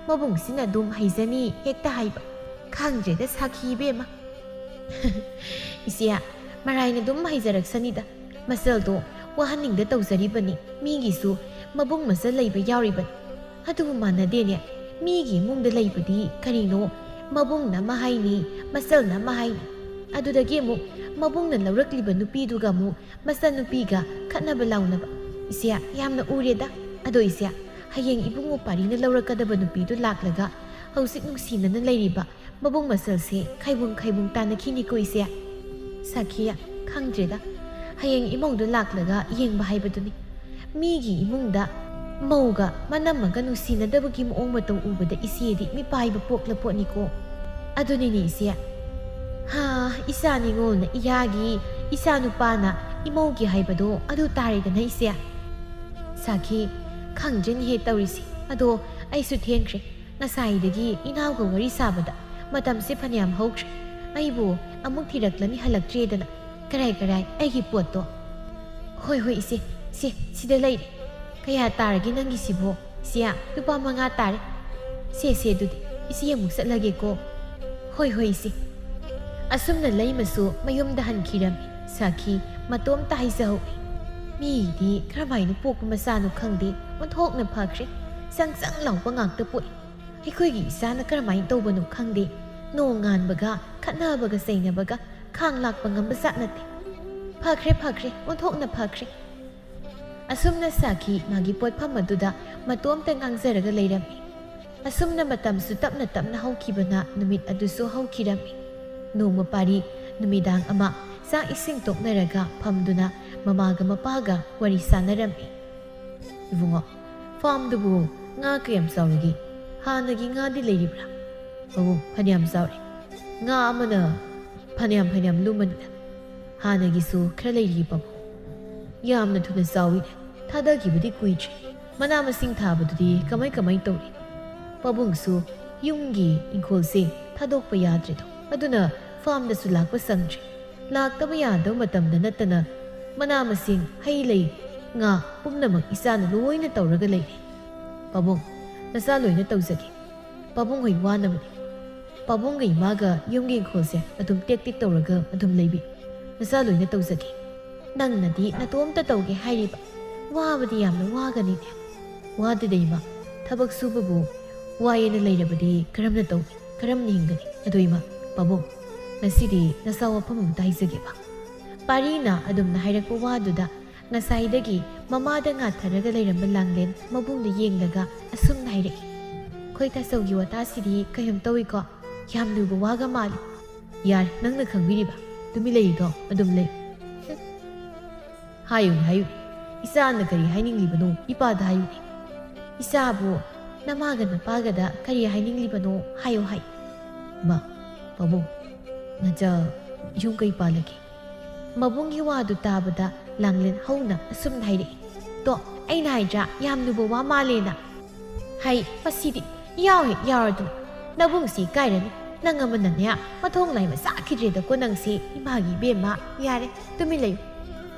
ꯃꯕꯨꯡꯁꯤꯅ ꯑꯗꯨꯝ ꯍꯩꯖꯅꯤ ꯍꯦꯛꯇ ꯍꯥꯏꯕ꯫ ꯈꯪꯗ꯭ꯔꯦꯗ ꯁꯥꯈꯤ ꯏꯕꯦꯝꯃ꯫ ꯏꯆꯦ, ꯃꯔꯥꯏꯅ ꯑꯗꯨꯝ ꯍꯩꯖꯔꯛꯁꯅꯤꯗ, ꯃꯆꯜꯗꯣ ꯋꯥꯍꯟꯅꯤꯡꯗ ꯇꯧꯖꯔꯤꯕꯅꯤ꯫ ꯃꯤꯒꯤꯁꯨ ꯃꯕꯨꯡ ꯃꯆꯜ ꯂꯩꯕ ꯌꯥꯎꯔꯤꯕꯅꯤ꯫ ꯑꯗꯨꯕꯨ ꯃꯥꯟꯅꯗꯦꯅꯦ, ꯃꯤꯒꯤ ꯏꯃꯨꯡꯗ ꯂꯩꯕꯗꯤ ꯀꯔꯤꯅꯣ ꯃꯕꯨꯡꯅ ꯑꯃ ꯍꯥꯏꯅꯤ, ꯃꯆꯜꯅ ꯑꯃ ꯍꯥꯏꯅꯤ꯫ ꯑꯗꯨꯗꯒꯤ ꯑꯃꯨꯛ ꯃꯕꯨꯡꯅ ꯂꯧꯔꯛꯂꯤꯕ ꯅꯨꯄꯤꯗꯨꯒ ꯑꯃꯨꯛ ꯃꯆꯟꯅꯨꯄꯤꯒ ꯈꯠꯅꯕ ꯂꯥꯎꯅꯕ꯫ ꯏꯆꯦ, ꯌꯥꯝꯅ ꯎꯔꯦꯗ꯫ ꯑꯗꯣ ꯏꯆꯦ, ꯍꯌꯦꯡ ꯏꯕꯨꯡꯉꯣ ꯄꯥꯔꯤꯅ ꯂꯧꯔꯛꯀꯗꯕ ꯅꯨꯄꯤꯗꯨ ꯂꯥꯛꯂꯒ ꯍꯧꯖꯤꯛ ꯅꯨꯡꯁꯤꯅꯅ ꯂꯩꯔꯤꯕ ꯃꯕꯨꯡ ꯃꯆꯜꯁꯦ ꯈꯥꯏꯕꯨꯡ ꯇꯥꯟꯅꯈꯤꯅꯤꯀꯣ ꯏꯆꯦ꯫ ꯁꯥꯈꯤ, ꯈꯪꯗ꯭ꯔꯦꯗ, ꯍꯌꯦꯡ ꯏꯃꯧꯗꯨ ꯂꯥꯛꯂꯒ ꯌꯦꯡꯕ ꯍꯥꯏꯕꯗꯨꯅꯤ꯫ ꯃꯤꯒꯤ ꯏꯃꯨꯡꯗ ꯃꯧꯒ ꯃꯅꯝꯃꯒ ꯅꯨꯡꯁꯤꯅꯗꯕꯒꯤ ꯃꯑꯣꯡ ꯃꯇꯧ ꯎꯕꯗ ꯏꯆꯦꯗꯤ ꯃꯤꯄꯥꯏꯕ ꯄꯣꯛꯂ ꯄꯣꯠꯅꯤꯀꯣ꯫ ꯑꯗꯨꯅꯤꯅꯦ ꯏꯆꯦ, ꯏꯆꯥ ꯅꯤꯉꯣꯜꯅ ꯏꯌꯥꯒꯤ, ꯏꯆꯥ ꯅꯨꯄꯥꯅ ꯏꯃꯧꯒꯤ ꯍꯥꯏꯕꯗꯣ ꯑꯗꯨ ꯇꯥꯔꯦꯗꯅ ꯏꯆꯦ꯫ ꯁꯥꯈꯤ, ꯈꯪꯗ꯭ꯔꯦꯅꯦꯍꯦ ꯇꯧꯔꯤꯁꯤ꯫ ꯑꯗꯣ ꯑꯩꯁꯨ ꯊꯦꯡꯈ꯭ꯔꯦ, ꯉꯁꯥꯏꯗꯒꯤ ꯏꯅꯥꯎꯒ ꯋꯥꯔꯤ ꯁꯥꯕꯗ ꯃꯇꯝꯁꯦ ꯐꯅꯌꯥꯝ ꯍꯧꯈ꯭ꯔꯦ꯫ ꯑꯩꯕꯨ ꯑꯃꯨꯛ ꯊꯤꯔꯛꯂꯅꯤ ꯍꯜꯂꯛꯇ꯭ꯔꯦꯗꯅ꯫ ꯀꯔꯥꯏ ꯑꯩꯒꯤ ꯄꯣꯠꯇꯣ? ꯍꯣꯏ ꯏꯆꯦ, ꯁꯤꯗ ꯂꯩꯔꯦ꯫ ꯀꯌꯥ ꯇꯥꯔꯒꯦ ꯅꯪꯒꯤꯁꯤꯕꯣ? ꯏꯆꯦ, ꯂꯨꯄꯥ 5 ꯇꯥꯔꯦ꯫ ꯁꯦ ꯑꯗꯨꯗꯤ ꯏꯆꯦ ꯑꯃꯨꯛ ꯆꯠꯂꯒꯦꯀꯣ꯫ ꯍꯣꯏ ꯏꯆꯦ꯫ ꯑꯁꯨꯝꯅ ꯂꯩꯃꯁꯨ ꯃꯌꯨꯝꯗ ꯍꯟꯈꯤꯔꯝꯃꯤ꯫ ꯁꯥꯈꯤ ꯃꯇꯣꯝꯇ ꯍꯥꯏꯖꯍꯧꯏ꯫ ꯃꯤꯗꯤ ꯀꯔꯝꯍꯥꯏꯅ ꯄꯣꯛꯄ ꯃꯆꯥꯅꯣ ꯈꯪꯗꯦ, ꯑꯣꯟꯊꯣꯛꯅ ꯐꯈ꯭ꯔꯦ, ꯆꯪ ꯂꯥꯎꯕ ꯉꯥꯛꯇ ꯄꯣꯛꯏ꯫ ꯑꯩꯈꯣꯏꯒꯤ ꯏꯆꯥꯅ ꯀꯔꯝꯍꯥꯏꯅ ꯇꯧꯕꯅꯣ ꯈꯪꯗꯦ, ꯅꯣꯡ ꯉꯥꯟꯕꯒ ꯈꯠꯅꯕꯒ ꯆꯩꯅꯕꯒ ꯈꯥꯡ ꯂꯥꯛꯄ ꯉꯝꯕ ꯖꯥꯠ ꯅꯠꯇꯦ꯫ ꯐꯈ꯭ꯔꯦ, ꯑꯣꯟꯊꯣꯛꯅ ꯐꯈ꯭ꯔꯦ꯫ ꯑꯁꯨꯝꯅ ꯁꯥꯈꯤ ꯃꯥꯒꯤ ꯄꯣꯠꯐꯝ ꯑꯗꯨꯗ ꯃꯇꯣꯝꯇ ꯉꯥꯡꯖꯔꯒ ꯂꯩꯔꯝꯃꯤ꯫ ꯑꯁꯨꯝꯅ ꯃꯇꯝꯁꯨ ꯇꯞꯅ ꯍꯧꯈꯤꯕꯅ ꯅꯨꯃꯤꯠ ꯑꯗꯨꯁꯨ ꯍꯧꯈꯤꯔꯝꯃꯤ꯫ ꯅꯣꯡꯃ ꯄꯥꯔꯤ ꯅꯨꯃꯤꯗꯥꯡ ꯑꯃ ꯆꯥꯛ ꯏꯁꯤꯡ ꯇꯣꯛꯅꯔꯒ ꯐꯝꯗꯨꯅ ꯃꯃꯥꯒ ꯃꯄꯥꯒ ꯋꯥꯔꯤ ꯁꯥꯟꯅꯔꯝꯃꯤ꯫ ꯏꯕꯨꯡꯉꯣ, ꯐꯥꯝꯗꯨꯕꯨ ꯉꯥ ꯀꯌꯥꯝ ꯆꯥꯎꯔꯤꯒꯦ? ꯍꯥꯟꯅꯒꯤ ꯉꯥꯗꯤ ꯂꯩꯔꯤꯕ꯭ꯔꯥ? ꯐꯅꯌꯥꯝ ꯆꯥꯎꯔꯦ꯫ ꯉꯥ ꯑꯃꯅ ꯐꯅꯌꯥꯝ ꯂꯨꯝꯃꯅꯤꯗ꯫ ꯍꯥꯟꯅꯒꯤꯁꯨ ꯈꯔ ꯂꯩꯔꯤ ꯄꯥꯕꯨꯡ꯫ ꯌꯥꯝꯅ ꯊꯨꯅ ꯆꯥꯎꯏꯅꯦ, ꯊꯥꯗꯈꯤꯕꯗꯤ ꯀꯨꯏꯗ꯭ꯔꯤ꯫ ꯃꯅꯥ ꯃꯁꯤꯡ ꯊꯥꯕꯗꯨꯗꯤ ꯀꯃꯥꯏ ꯇꯧꯔꯤ? ꯄꯥꯕꯨꯡꯁꯨ ꯌꯨꯝꯒꯤ ꯏꯪꯈꯣꯜꯁꯦ ꯊꯥꯗꯣꯛꯄ ꯌꯥꯗ꯭ꯔꯦꯗꯣ, ꯑꯗꯨꯅ ꯐꯥꯝꯗꯁꯨ ꯂꯥꯛꯄ ꯁꯪꯗ꯭ꯔꯦ꯫ ꯂꯥꯛꯇꯕ ꯌꯥꯗꯕ ꯃꯇꯝꯗ ꯅꯠꯇꯅ ꯃꯅꯥ ꯃꯁꯤꯡ, ꯍꯩ ꯂꯩ, ꯉꯥ ꯄꯨꯝꯅꯃꯛ ꯏꯆꯥꯅ ꯂꯣꯏꯅ ꯇꯧꯔꯒ ꯂꯩꯔꯦ꯫ ꯄꯥꯕꯨꯡ, ꯅꯆꯥ ꯂꯣꯏꯅ ꯇꯧꯖꯒꯦ꯫ ꯄꯥꯕꯨꯡ ꯍꯣꯏ ꯋꯥꯅꯕꯅꯤ ꯄꯥꯕꯨꯡꯒ ꯏꯃꯥꯒ ꯌꯨꯝꯒꯤ ꯏꯪꯈꯣꯜꯁꯦ ꯑꯗꯨꯝ ꯇꯦꯛ ꯇꯦꯛ ꯇꯧꯔꯒ ꯑꯗꯨꯝ ꯂꯩꯕꯤ ꯅꯆꯥ ꯂꯣꯏꯅ ꯇꯧꯖꯒꯦ ꯅꯪꯅꯗꯤ ꯅꯇꯣꯝꯇ ꯇꯧꯒꯦ ꯍꯥꯏꯔꯤꯕ ꯋꯥꯕꯗꯤ ꯌꯥꯝꯅ ꯋꯥꯒꯅꯤꯅꯦ ꯋꯥꯗꯦꯗ ꯏꯃꯥ ꯊꯕꯛ ꯁꯨꯕꯕꯨ ꯋꯥꯏꯌꯦꯅ ꯂꯩꯔꯕꯗꯤ ꯀꯔꯝꯅ ꯇꯧꯅꯤ ꯀꯔꯝꯅ ꯍꯤꯡꯒꯅꯤ ꯑꯗꯣ ꯏꯃꯥ ꯄꯥꯕꯨꯡ ꯉꯁꯤꯗꯤ ꯅꯆꯥ ꯋꯥꯐꯝ ꯑꯃꯇ ꯍꯥꯏꯖꯒꯦꯕ ꯄꯥꯔꯤꯅ ꯑꯗꯨꯝꯅ ꯍꯥꯏꯔꯛꯄ ꯋꯥꯗꯨꯗ ꯉꯁꯥꯏꯗꯒꯤ ꯃꯃꯥꯗ ꯉꯥꯊꯔꯒ ꯂꯩꯔꯝꯕ ꯂꯥꯡꯂꯦꯟ ꯃꯕꯨꯡꯗ ꯌꯦꯡꯂꯒ ꯑꯁꯨꯝꯅ ꯍꯥꯏꯔꯛꯏ ꯑꯩꯈꯣꯏ ꯇꯥꯆꯧꯒꯤ ꯋꯥꯇꯥꯁꯤꯗꯤ ꯀꯩꯝ ꯇꯧꯏꯀꯣ ꯌꯥꯝ ꯂꯨꯕ ꯋꯥꯒ ꯃꯥꯜꯂꯤ ꯌꯥꯔꯦ ꯅꯪꯅ ꯈꯪꯕꯤꯔꯤꯕ ꯇꯨꯃꯤ ꯂꯩꯔꯤꯗꯣ ꯑꯗꯨꯝ ꯂꯩ ꯍꯥꯏꯌꯨꯅꯦ ꯍꯥꯏꯌꯨꯅꯦ ꯏꯆꯥꯅ ꯀꯔꯤ ꯍꯥꯏꯅꯤꯡꯂꯤꯕꯅꯣ ꯏꯄꯥꯗ ꯍꯥꯏꯌꯨꯅꯦ ꯏꯆꯥꯕꯨ ꯅꯃꯥꯒ ꯅꯄꯥꯒꯗ ꯀꯔꯤ ꯍꯥꯏꯅꯤꯡꯂꯤꯕꯅꯣ ꯍꯥꯏꯌꯣ ꯍꯥꯏ ꯃꯥ ꯄꯥꯕꯨꯡ ꯅꯆꯥ ꯌꯨꯝ ꯀꯩ ꯄꯥꯜꯂꯒꯦ ꯃꯕꯨꯡꯒꯤ ꯋꯥꯗꯨ ꯇꯥꯕꯗ ꯂꯥꯡꯂꯦꯟ ꯍꯧꯅ ꯑꯁꯨꯝꯅ ꯍꯥꯏꯔꯛꯏ ꯇꯣ ꯑꯩꯅ ꯍꯥꯏꯗ꯭ꯔꯥ ꯌꯥꯝ ꯂꯨꯕ ꯋꯥ ꯃꯥꯜꯂꯦꯅ ꯍꯥꯏ ꯃꯁꯤꯗꯤ ꯌꯥꯎꯍꯦ ꯌꯥꯎꯔꯗꯨꯅ ꯅꯕꯨꯡꯁꯤ ꯀꯥꯏꯔꯅꯤ ꯅꯪ ꯑꯃꯅꯅꯦ ꯃꯊꯣꯡ ꯂꯥꯏꯃ ꯆꯥꯈꯤꯗ꯭ꯔꯦꯗꯀꯣ ꯅꯪꯁꯤ ꯏꯃꯥꯒꯤ ꯏꯕꯦꯝꯃ ꯌꯥꯔꯦ ꯇꯨꯃꯤꯟ ꯂꯩꯌꯨ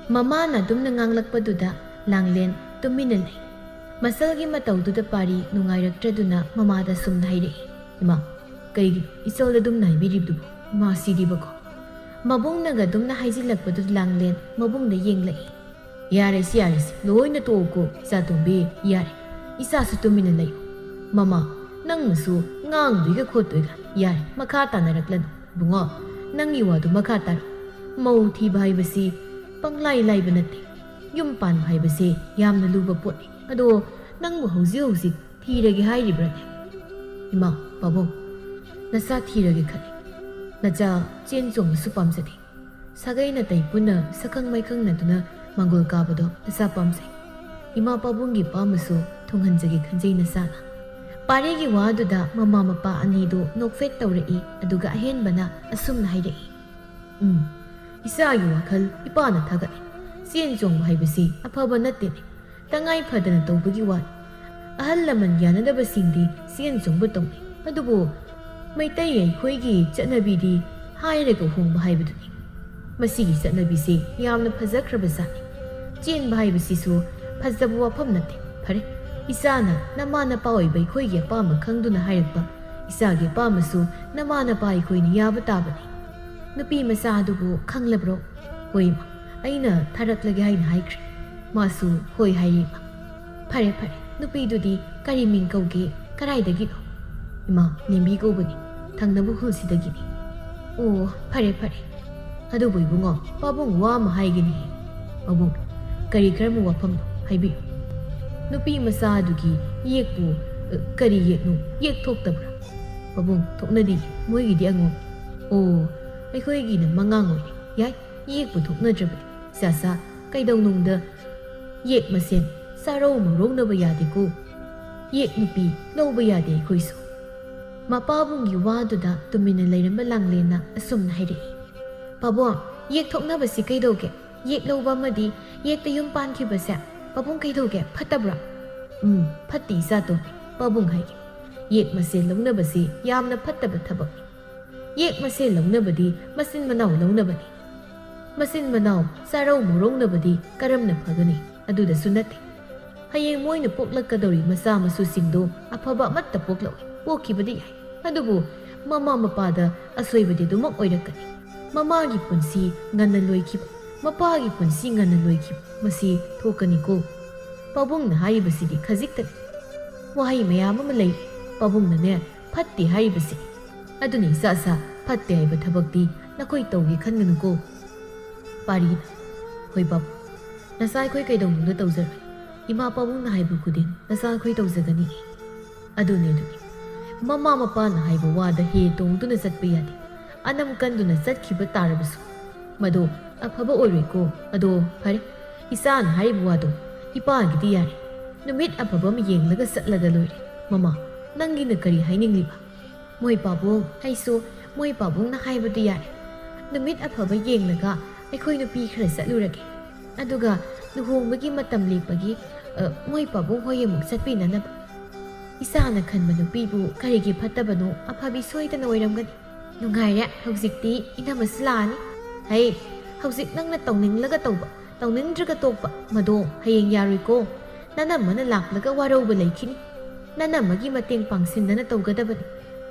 ꯃꯃꯥꯅ ꯑꯗꯨꯝꯅ ꯉꯥꯡꯂꯛꯄꯗꯨꯗ ꯂꯥꯡꯂꯦꯟ ꯇꯨꯃꯤꯟꯅ ꯂꯩ ꯃꯁꯜꯒꯤ ꯃꯇꯧꯗꯨꯗ ꯄꯥꯔꯤ ꯅꯨꯡꯉꯥꯏꯔꯛꯇ꯭ꯔꯗꯨꯅ ꯃꯃꯥꯗ ꯁꯨꯝꯅ ꯍꯥꯏꯔꯛꯏ ꯏꯃꯥ ꯀꯩꯒꯤꯅꯣ ꯏꯆꯜꯗ ꯑꯗꯨꯝꯅ ꯍꯥꯏꯕꯤꯔꯤꯕꯗꯨꯕꯨ ꯏꯃꯥ ꯁꯤꯗꯤꯕꯀꯣ ꯃꯕꯨꯡꯅꯒ ꯑꯗꯨꯝꯅ ꯍꯥꯏꯖꯤꯜꯂꯛꯄꯗꯨꯗ ꯂꯥꯡꯂꯦꯟ ꯃꯕꯨꯡꯗ ꯌꯦꯡꯂꯛꯏ ꯌꯥꯔꯦꯁꯤ ꯂꯣꯏꯅ ꯇꯣꯛꯎꯀꯣ ꯏꯆꯥꯇꯣꯝꯕꯤ ꯌꯥꯔꯦ ꯏꯆꯥꯁꯨ ꯇꯨꯃꯤꯟꯅ ꯂꯩꯌꯨ ꯃꯃꯥ ꯅꯪꯅꯁꯨ ꯉꯥꯡꯗꯣꯏꯒ ꯈꯣꯠꯇꯣꯏꯒ ꯌꯥꯔꯦ ꯃꯈꯥ ꯇꯥꯅꯔꯛꯂꯅꯨ ꯏꯕꯨꯡꯉꯣ ꯅꯪꯒꯤ ꯋꯥꯗꯨ ꯃꯈꯥ ꯇꯥꯔꯣ ꯃꯧ ꯊꯤꯕ ꯍꯥꯏꯕꯁꯤ ꯄꯪꯂꯥꯏ ꯂꯥꯏꯕ ꯅꯠꯇꯦ ꯌꯨꯝ ꯄꯥꯟꯕ ꯍꯥꯏꯕꯁꯦ ꯌꯥꯝꯅ ꯂꯨꯕ ꯄꯣꯠꯅꯤ ꯑꯗꯣ ꯅꯪꯕꯨ ꯍꯧꯖꯤꯛ ꯊꯤꯔꯒꯦ ꯍꯥꯏꯔꯤꯕ꯭ꯔꯅꯦ ꯏꯃꯥ ꯄꯥꯕꯨꯡ ꯅꯆꯥ ꯊꯤꯔꯒꯦ ꯈꯜꯂꯤ ꯅꯆꯥ ꯆꯦꯟ ꯆꯣꯡꯕꯁꯨ ꯄꯥꯝꯖꯗꯦ ꯁꯥꯒꯩ ꯅꯥꯇꯩ ꯄꯨꯟꯅ ꯁꯛꯈꯪ ꯃꯥꯏꯈꯪꯅꯗꯨꯅ ꯃꯥꯡꯒꯣꯜ ꯀꯥꯕꯗꯣ ꯅꯆꯥ ꯄꯥꯝꯖꯩ ꯏꯃꯥ ꯄꯥꯕꯨꯡꯒꯤ ꯄꯥꯝꯕꯁꯨ ꯊꯨꯡꯍꯟꯖꯒꯦ ꯈꯟꯖꯩ ꯅꯆꯥꯅ ꯄꯥꯔꯤꯒꯤ ꯋꯥꯗꯨꯗ ꯃꯃꯥ ꯃꯄꯥ ꯑꯅꯤꯗꯨ ꯅꯣꯛꯐꯦꯠ ꯇꯧꯔꯛꯏ ꯑꯗꯨꯒ ꯑꯍꯦꯟꯕꯅ ꯑꯁꯨꯝꯅ ꯍꯥꯏꯔꯛꯏ ꯏꯆꯥꯒꯤ ꯋꯥꯈꯜ ꯏꯄꯥꯅ ꯊꯥꯒꯠꯂꯤ ꯆꯦꯟ ꯆꯣꯡꯕ ꯍꯥꯏꯕꯁꯤ ꯑꯐꯕ ꯅꯠꯇꯦꯅꯦ ꯇꯉꯥꯏ ꯐꯗꯅ ꯇꯧꯕꯒꯤ ꯋꯥꯅꯤ ꯑꯍꯜ ꯂꯃꯟ ꯌꯥꯅꯗꯕꯁꯤꯡꯗꯤ ꯆꯦꯟ ꯆꯣꯡꯕ ꯇꯧꯅꯩ ꯑꯗꯨꯕꯨ ꯃꯩꯇꯩ ꯑꯩꯈꯣꯏꯒꯤ ꯆꯠꯅꯕꯤꯗꯤ ꯍꯥꯏꯔꯒ ꯍꯣꯡꯕ ꯍꯥꯏꯕꯗꯨꯅꯤ ꯃꯁꯤꯒꯤ ꯆꯠꯅꯕꯤꯁꯤ ꯌꯥꯝꯅ ꯐꯖꯈ꯭ꯔꯕ ꯖꯥꯠꯅꯤ ꯆꯦꯟꯕ ꯍꯥꯏꯕꯁꯤꯁꯨ ꯐꯖꯕ ꯋꯥꯐꯝ ꯅꯠꯇꯦ ꯐꯔꯦ ꯏꯆꯥꯅ ꯅꯃꯥ ꯅꯄꯥ ꯑꯣꯏꯕ ꯑꯩꯈꯣꯏꯒꯤ ꯑꯄꯥꯝꯕ ꯈꯪꯗꯨꯅ ꯍꯥꯏꯔꯛꯄ ꯏꯆꯥꯒꯤ ꯑꯄꯥꯝꯕꯁꯨ ꯅꯃꯥ ꯅꯄꯥ ꯑꯩꯈꯣꯏꯅ ꯌꯥꯕ ꯇꯥꯕꯅꯤ ꯅꯨꯄꯤ ꯃꯆꯥ ꯑꯗꯨꯕꯨ ꯈꯪꯂꯕ꯭ꯔꯣ ꯍꯣꯏ ꯏꯃꯥ ꯑꯩꯅ ꯊꯥꯔꯛꯂꯒꯦ ꯍꯥꯏꯅ ꯍꯥꯏꯈ꯭ꯔꯦ ꯃꯥꯁꯨ ꯍꯣꯏ ꯍꯥꯏꯔꯤ ꯏꯃꯥ ꯐꯔꯦ ꯅꯨꯄꯤꯗꯨꯗꯤ ꯀꯔꯤ ꯃꯤꯡ ꯀꯧꯒꯦ ꯀꯔꯥꯏꯗꯒꯤꯅꯣ ꯏꯃꯥ ꯂꯦꯝꯕꯤ ꯀꯧꯕꯅꯤ ꯊꯪꯅꯕ ꯈꯨꯜꯁꯤꯗꯒꯤꯅꯤ ꯑꯣ ꯐꯔꯦ ꯑꯗꯨꯕꯨ ꯏꯕꯨꯡꯉꯣ ꯄꯥꯕꯨꯡ ꯋꯥ ꯑꯃ ꯍꯥꯏꯒꯅꯤ ꯄꯥꯕꯨꯡ ꯀꯔꯤ ꯀꯔꯝꯕ ꯋꯥꯐꯝꯅꯣ ꯍꯥꯏꯕꯤꯌꯨ ꯅꯨꯄꯤ ꯃꯆꯥ ꯑꯗꯨꯒꯤ ꯌꯦꯛꯄꯨ ꯀꯔꯤ ꯌꯦꯛꯅꯣ ꯌꯦꯛ ꯊꯣꯛꯇꯕ꯭ꯔꯥ ꯄꯥꯕꯨꯡ ꯊꯣꯛꯅꯗꯤ ꯃꯣꯏꯒꯤꯗꯤ ꯑꯉꯣꯝ ꯑꯣ ꯑꯩꯈꯣꯏꯒꯤꯅ ꯃꯉꯥꯡ ꯑꯣꯏꯔꯦ ꯌꯥꯏ ꯌꯦꯛꯄꯨ ꯊꯣꯛꯅꯗ꯭ꯔꯕꯗꯤ ꯆꯥꯆꯥ ꯀꯩꯗꯧꯅꯨꯡꯗ ꯌꯦꯛ ꯃꯁꯦꯟ ꯆꯥꯔꯧ ꯃꯧꯔꯧꯅꯕ ꯌꯥꯗꯦꯀꯣ ꯌꯦꯛ ꯅꯨꯄꯤ ꯂꯧꯕ ꯌꯥꯗꯦ ꯑꯩꯈꯣꯏꯁꯨ ꯃꯄꯥꯕꯨꯡꯒꯤ ꯋꯥꯗꯨꯗ ꯇꯨꯃꯤꯟꯅ ꯂꯩꯔꯝꯕ ꯂꯥꯡꯂꯦꯟꯅ ꯑꯁꯨꯝꯅ ꯍꯥꯏꯔꯛꯏ ꯄꯥꯕꯨꯡ ꯌꯦꯛ ꯊꯣꯛꯅꯕꯁꯤ ꯀꯩꯗꯧꯒꯦ ꯌꯦꯛ ꯂꯧꯕ ꯑꯃꯗꯤ ꯌꯦꯛꯇ ꯌꯨꯝ ꯄꯥꯟꯈꯤꯕꯁꯦ ꯄꯥꯕꯨꯡ ꯀꯩꯗꯧꯒꯦ ꯐꯠꯇꯕ꯭ꯔꯥ ꯐꯠꯇꯦ ꯏꯆꯥꯇꯣꯝꯕꯤ ꯄꯥꯕꯨꯡ ꯍꯥꯏꯒꯦ ꯌꯦꯛ ꯃꯁꯦꯜ ꯂꯧꯅꯕꯁꯤ ꯌꯥꯝꯅ ꯐꯠꯇꯕ ꯊꯕꯛꯅꯤ ꯌꯦꯛ ꯃꯁꯦꯜ ꯂꯧꯅꯕꯗꯤ ꯃꯆꯤꯟ ꯃꯅꯥꯎ ꯂꯧꯅꯕꯅꯤ ꯃꯆꯤन मनाव चारौ मौरौनबदी करमना फगनी अदुदसु नते हयें मोइना पोक्लक्कदौरी मचा मसुसिंगदो अफबा अमत्ता पोक्लौई पोखिबदी याई अदुबु ममा मपादा असोइबदी दुमक ओइरक्कनी ममागी पुंसी ngana loiखिब मपागी पुंसी ngana लोइखिब मसी थोकनीको पाबुंगना हाइबसिदी खजिक्तनी वहाई मयाम अमा लैरी पाबुंगनाने फत्ते हाइबसि अदुनी सासा फत्ते हाइब थबक्ति नखोइ तौगे खनगनुको पारी होय बाबू नसाय खोय कैदौनुंदा तौजर इमा पाबुंगना हाइब खुदिन नसा खोय तौजगनी अदुने ममा मपाना हाइब वादा हे तोंगदुना चटपा यादे अनम कंदुना चटखिबा तारबसु मदो अफबा ओइरेको अदो फरे इसान हाइब वादो इपागिदी यारे नुमित अफबा म येंगलगा चटलगा लोइरे ममा नंगिना करी हाइनिंगलिबा मोय पाबुंग आइसो मोय पाबुंगना हाइबदु यारे नुमित अफबा येंगलगा अखोई नुपी खरा चटलुरगे अदुगा लुहोंबगी मतम लेपगी मोय पाबुंग होय अमुक चटपिननबा इसाना खनबा नुपीबु करिगे फत्तबनो अफबी सोइदना ओइरमगनी नुंगाइरे हौजिक्ति इनमस लानी है हौजिक नंगना तौनिंगलगा तौबा तौनिंद्रगा तोकपा मदो हयेंग यारुइको ननमना लाक्लगा वारौबा लैखिनी ꯅꯅꯝꯃꯒꯤ ꯃꯇꯦꯡ ꯄꯥꯡꯁꯤꯟꯗꯅ ꯇꯧꯒꯗꯕꯅꯤ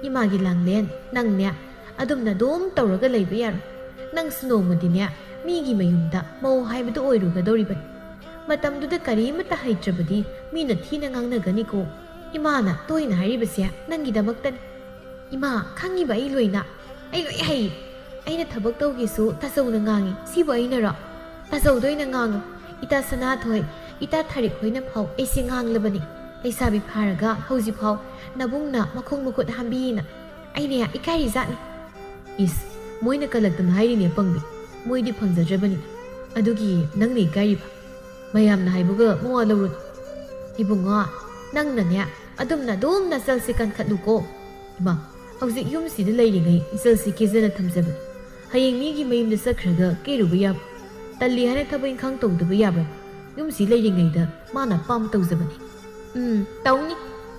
ꯏꯃꯥꯒꯤ ꯂꯥꯡꯂꯦꯟ ꯅꯪꯅꯦ ꯑꯗꯨꯝꯅ ꯑꯗꯨꯝ ꯇꯧꯔꯒ ꯂꯩꯕ ꯌꯥꯔꯣꯏ ꯅꯪꯁꯨ ꯅꯣꯡꯃꯗꯤꯅꯦ ꯃꯤꯒꯤ ꯃꯌꯨꯝꯗ ꯃꯧ ꯍꯥꯏꯕꯗꯨ ꯑꯣꯏꯔꯨꯒꯗꯧꯔꯤꯕꯅꯤ ꯃꯇꯝꯗꯨꯗ ꯀꯔꯤꯃꯠꯇ ꯍꯩꯇ꯭ꯔꯕꯗꯤ ꯃꯤꯅ ꯊꯤꯅ ꯉꯥꯡꯅꯒꯅꯤꯀꯣ ꯏꯃꯥꯅ ꯇꯣꯏꯅ ꯍꯥꯏꯔꯤꯕꯁꯦ ꯅꯪꯒꯤꯗꯃꯛꯇꯅꯤ ꯏꯃꯥ ꯈꯪꯉꯤꯕ ꯑꯩ ꯂꯣꯏ ꯍꯩ ꯑꯩꯅ ꯊꯕꯛ ꯇꯧꯒꯦꯁꯨ ꯇꯥꯆꯧꯅ ꯉꯥꯡꯉꯤ ꯁꯤꯕꯨ ꯑꯩꯅꯔꯣ ꯇꯥꯆꯧꯗ ꯑꯣꯏꯅ ꯉꯥꯡꯉꯨ ꯏꯇꯥ ꯁꯅꯥꯊꯣꯏ ꯏꯇꯥ ꯊꯥꯔꯤꯛ ꯍꯣꯏꯅ ꯐꯥꯎ ꯑꯩꯁꯦ ꯉꯥꯡꯂꯕꯅꯤ ꯂꯩꯁꯥꯕꯤ ꯐꯥꯔꯒ ꯍꯧꯖꯤꯛꯐꯥꯎ ꯅꯕꯨꯡꯅ ꯃꯈꯣꯡ ꯃꯈꯨꯠ ꯍꯥꯝꯕꯤꯌꯦꯅ ꯑꯩꯅ ꯏꯀꯥꯏꯔꯤ ꯖꯥꯠꯅꯤ ꯏꯁ ꯃꯣꯏꯅ ꯀꯜꯂꯛꯇꯅ ꯍꯥꯏꯔꯤꯅꯦ ꯄꯪꯕꯤ ꯃꯣꯏꯗꯤ ꯐꯪꯖꯗ꯭ꯔꯕꯅꯤꯅ ꯑꯗꯨꯒꯤ ꯅꯪꯅ ꯏꯀꯥꯏꯔꯤꯕ ꯃꯌꯥꯝꯅ ꯍꯥꯏꯕꯒ ꯃꯋꯥ ꯂꯧꯔꯨꯅꯨ ꯏꯕꯨꯡꯉꯣ ꯅꯪꯅꯅꯦ ꯑꯗꯨꯝꯅ ꯑꯗꯨꯝ ꯅꯆꯜꯁꯤ ꯀꯟꯈꯠꯂꯨꯀꯣ ꯏꯃꯥ ꯍꯧꯖꯤꯛ ꯌꯨꯝꯁꯤꯗ ꯂꯩꯔꯤꯉꯩ ꯏꯆꯜꯁꯤ ꯀꯦꯖꯅ ꯊꯝꯖꯕꯅꯤ ꯍꯌꯦꯡ ꯃꯤꯒꯤ ꯃꯌꯨꯝꯗ ꯆꯠꯈ꯭ꯔꯒ ꯀꯦꯔꯨꯕ ꯌꯥꯕ꯭ꯔꯥ ꯇꯜꯂꯤ ꯍꯥꯏꯅ ꯊꯕꯛ ꯏꯪꯈꯥꯡ ꯇꯧꯗꯕ ꯌꯥꯕ꯭ꯔꯥ ꯌꯨꯝꯁꯤ ꯂꯩꯔꯤꯉꯩꯗ ꯃꯥꯅ ꯑꯄꯥꯝ ꯇꯧꯖꯕꯅꯤ ꯇꯧꯅꯤ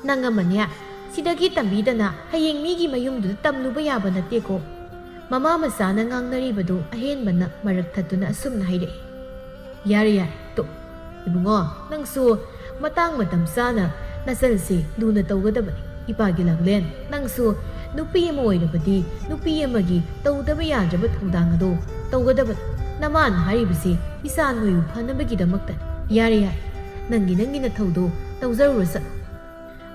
ꯅꯪ ꯑꯃꯅꯦ ꯁꯤꯗꯒꯤ ꯇꯝꯕꯤꯗꯅ ꯍꯌꯦꯡ ꯃꯤꯒꯤ ꯃꯌꯨꯝꯗꯨꯗ ꯇꯝꯂꯨꯕ ꯌꯥꯕ ꯅꯠꯇꯦꯀꯣ ꯃꯃꯥ ꯃꯆꯥꯅ ꯉꯥꯡꯅꯔꯤꯕꯗꯨ ꯑꯍꯦꯟꯕꯅ ꯃꯔꯛ ꯊꯠꯇꯨꯅ ꯑꯁꯨꯝꯅ ꯍꯥꯏꯔꯛꯏ ꯌꯥꯔꯦ ꯇꯣ ꯏꯕꯨꯡꯉꯣ ꯅꯪꯁꯨ ꯃꯇꯥꯡ ꯃꯇꯝ ꯆꯥꯅ ꯅꯆꯜꯁꯤ ꯂꯨꯅ ꯇꯧꯒꯗꯕꯅꯤ ꯏꯄꯥꯒꯤ ꯂꯥꯡꯂꯦꯟ ꯅꯪꯁꯨ ꯅꯨꯄꯤ ꯑꯃ ꯑꯣꯏꯔꯕꯗꯤ ꯅꯨꯄꯤ ꯑꯃꯒꯤ ꯇꯧꯗꯕ ꯌꯥꯗ꯭ꯔꯕ ꯊꯧꯗꯥꯡ ꯑꯗꯣ ꯇꯧꯒꯗꯕꯅꯤ ꯅꯃꯥꯅ ꯍꯥꯏꯔꯤꯕꯁꯤ ꯏꯆꯥ ꯅꯣꯏꯕꯨ ꯐꯅꯕꯒꯤꯗꯃꯛꯇ ꯌꯥꯔꯦ ꯅꯪꯒꯤ ꯅꯊꯧꯗꯣ ꯇꯧꯖꯔꯨꯔ ꯆꯠꯂꯨ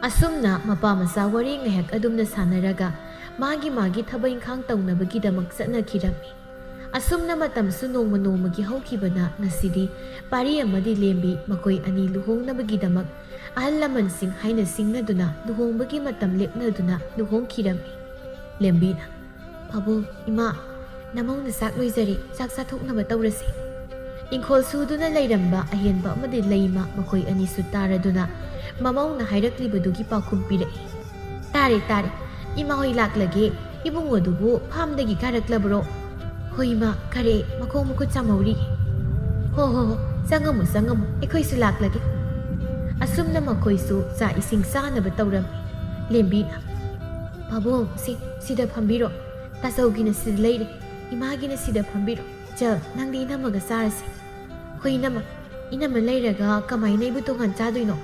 ꯑꯁꯨꯝꯅ ꯃꯄꯥ ꯃꯆꯥ ꯋꯥꯔꯤ ꯉꯥꯏꯍꯥꯛ ꯑꯗꯨꯝꯅ ꯁꯥꯟꯅꯔꯒ ꯃꯥꯒꯤ ꯊꯕꯛ ꯏꯪꯈꯥꯡ ꯇꯧꯅꯕꯒꯤꯗꯃꯛ ꯆꯠꯅꯈꯤꯔꯝꯃꯤ ꯑꯁꯨꯝꯅ ꯃꯇꯝꯁꯨ ꯅꯣꯡꯃ ꯅꯣꯡꯃꯒꯤ ꯍꯧꯈꯤꯕꯅ ꯉꯁꯤꯗꯤ ꯄꯥꯔꯤ ꯑꯃꯗꯤ ꯂꯦꯝꯕꯤ ꯃꯈꯣꯏ ꯑꯅꯤ ꯂꯨꯍꯣꯡꯅꯕꯒꯤꯗꯃꯛ ꯑꯍꯜ ꯂꯃꯟꯁꯤꯡ ꯍꯥꯏꯅ ꯁꯤꯡꯅꯗꯨꯅ ꯂꯨꯍꯣꯡꯕꯒꯤ ꯃꯇꯝ ꯂꯦꯞꯅꯗꯨꯅ ꯂꯨꯍꯣꯡꯈꯤꯔꯝꯃꯤ ꯂꯦꯝꯕꯤꯅ ꯄꯥꯕꯨꯡ ꯏꯃꯥ ꯅꯃꯧꯅ ꯆꯥꯛ ꯂꯣꯏꯖꯔꯤ ꯆꯥꯛ ꯆꯥꯊꯣꯛꯅꯕ ꯇꯧꯔꯁꯤ ꯏꯪꯈꯣꯜ ꯁꯨꯗꯨꯅ ꯂꯩꯔꯝꯕ ꯑꯍꯦꯟꯕ ꯑꯃꯗꯤ ꯂꯩꯃ ꯃꯈꯣꯏ ꯑꯅꯤꯁꯨ ꯇꯥꯔꯗꯨꯅ ꯃꯃꯧꯅ ꯍꯥꯏꯔꯛꯂꯤꯕꯗꯨꯒꯤ ꯄꯥꯎꯈꯨꯝ ꯄꯤꯔꯛꯏ ꯇꯥꯔꯦ ꯏꯃꯥ ꯍꯣꯏ ꯂꯥꯛꯂꯒꯦ ꯏꯕꯨꯡꯉꯣꯗꯨꯕꯨ ꯐꯥꯝꯗꯒꯤ ꯀꯥꯔꯛꯂꯕ꯭ꯔꯣ ꯍꯣꯏ ꯏꯃꯥ ꯀꯥꯔꯛꯑꯦ ꯃꯈꯣꯡ ꯃꯈꯨꯠ ꯆꯥꯝꯍꯧꯔꯤꯒꯦ ꯍꯣ ꯆꯪꯉꯝꯃꯨ ꯑꯩꯈꯣꯏꯁꯨ ꯂꯥꯛꯂꯒꯦ ꯑꯁꯨꯝꯅ ꯃꯈꯣꯏꯁꯨ ꯆꯥꯛ ꯏꯁꯤꯡ ꯆꯥꯅꯕ ꯇꯧꯔꯝꯃꯤ ꯂꯦꯝꯕꯤꯅ ꯄꯥꯕꯨꯡ ꯁꯤꯗ ꯐꯝꯕꯤꯔꯣ ꯇꯥꯆꯧꯒꯤꯅ ꯁꯤꯗ ꯂꯩꯔꯦ ꯏꯃꯥꯒꯤꯅ ꯁꯤꯗ ꯐꯝꯕꯤꯔꯣ ꯆꯜ ꯅꯪꯗꯤ ꯏꯅꯝꯃꯒ ꯆꯥꯔꯁꯤ ꯍꯣꯏ ꯏꯅꯝꯃ ꯂꯩꯔꯒ ꯀꯃꯥꯏꯅ ꯑꯩꯕꯨ ꯇꯣꯉꯥꯟ ꯆꯥꯗꯣꯏꯅꯣ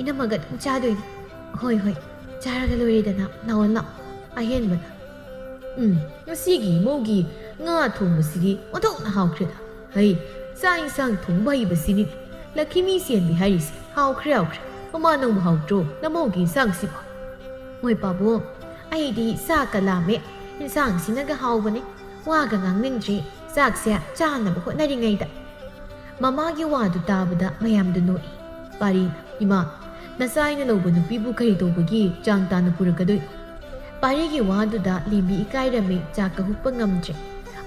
ꯏꯅꯝꯃꯒ ꯑꯗꯨꯝ ꯆꯥꯗꯣꯏꯅꯤ ꯍꯣꯏ ꯆꯥꯔꯒ ꯂꯣꯏꯔꯦꯗꯅ ꯂꯥꯛꯑꯣ ꯑꯍꯦꯟꯕꯅ ꯉꯁꯤꯒꯤ ꯏꯃꯧꯒꯤ ꯉꯥ ꯊꯣꯡꯕꯁꯤꯗꯤ ꯑꯣꯟꯊꯣꯛꯅ ꯍꯥꯎꯈ꯭ꯔꯦꯗ ꯍꯩ ꯆꯥꯛ ꯏꯟꯁꯥꯡ ꯊꯣꯡꯕ ꯍꯩꯕꯁꯤꯅꯤ ꯂꯛꯈꯤꯃꯤ ꯆꯦꯟꯕꯤ ꯍꯥꯏꯔꯤꯁꯦ ꯍꯥꯎꯈ꯭ꯔꯦ ꯃꯃꯥ ꯅꯪꯕꯨ ꯍꯥꯎꯇ꯭ꯔꯣ ꯅꯃꯧꯒꯤ ꯏꯟꯁꯥꯡꯁꯤꯕꯣ ꯍꯣꯏ ꯄꯥꯕꯨꯡ ꯑꯩꯗꯤ ꯆꯥꯛꯀ ꯂꯥꯝꯃꯦ ꯏꯟꯁꯥꯡꯁꯤꯅꯒ ꯍꯥꯎꯕꯅꯦ ꯋꯥꯒ ꯉꯥꯡꯅꯤꯡꯗ꯭ꯔꯤ ꯆꯥꯛꯁꯦ ꯆꯥꯅꯕ ꯍꯣꯠꯅꯔꯤꯉꯩꯗ ꯃꯃꯥꯒꯤ ꯋꯥꯗꯨ ꯇꯥꯕꯗ ꯃꯌꯥꯝꯗꯨ ꯅꯣꯛꯏ ꯄꯥꯔꯤꯅ ꯏꯃꯥ ꯅꯆꯥ ꯑꯩꯅ ꯂꯧꯕ ꯅꯨꯄꯤꯕꯨ ꯀꯔꯤ ꯇꯧꯕꯒꯤ ꯆꯥꯡ ꯇꯥꯅ ꯄꯨꯔꯛꯀꯗꯣꯏꯅꯣ ꯄꯥꯔꯤꯒꯤ ꯋꯥꯗꯨꯗ ꯂꯦꯝꯕꯤ ꯏꯀꯥꯏꯔꯝꯃꯤ ꯆꯥꯛꯀ ꯍꯨꯞꯄ ꯉꯝꯗ꯭ꯔꯦ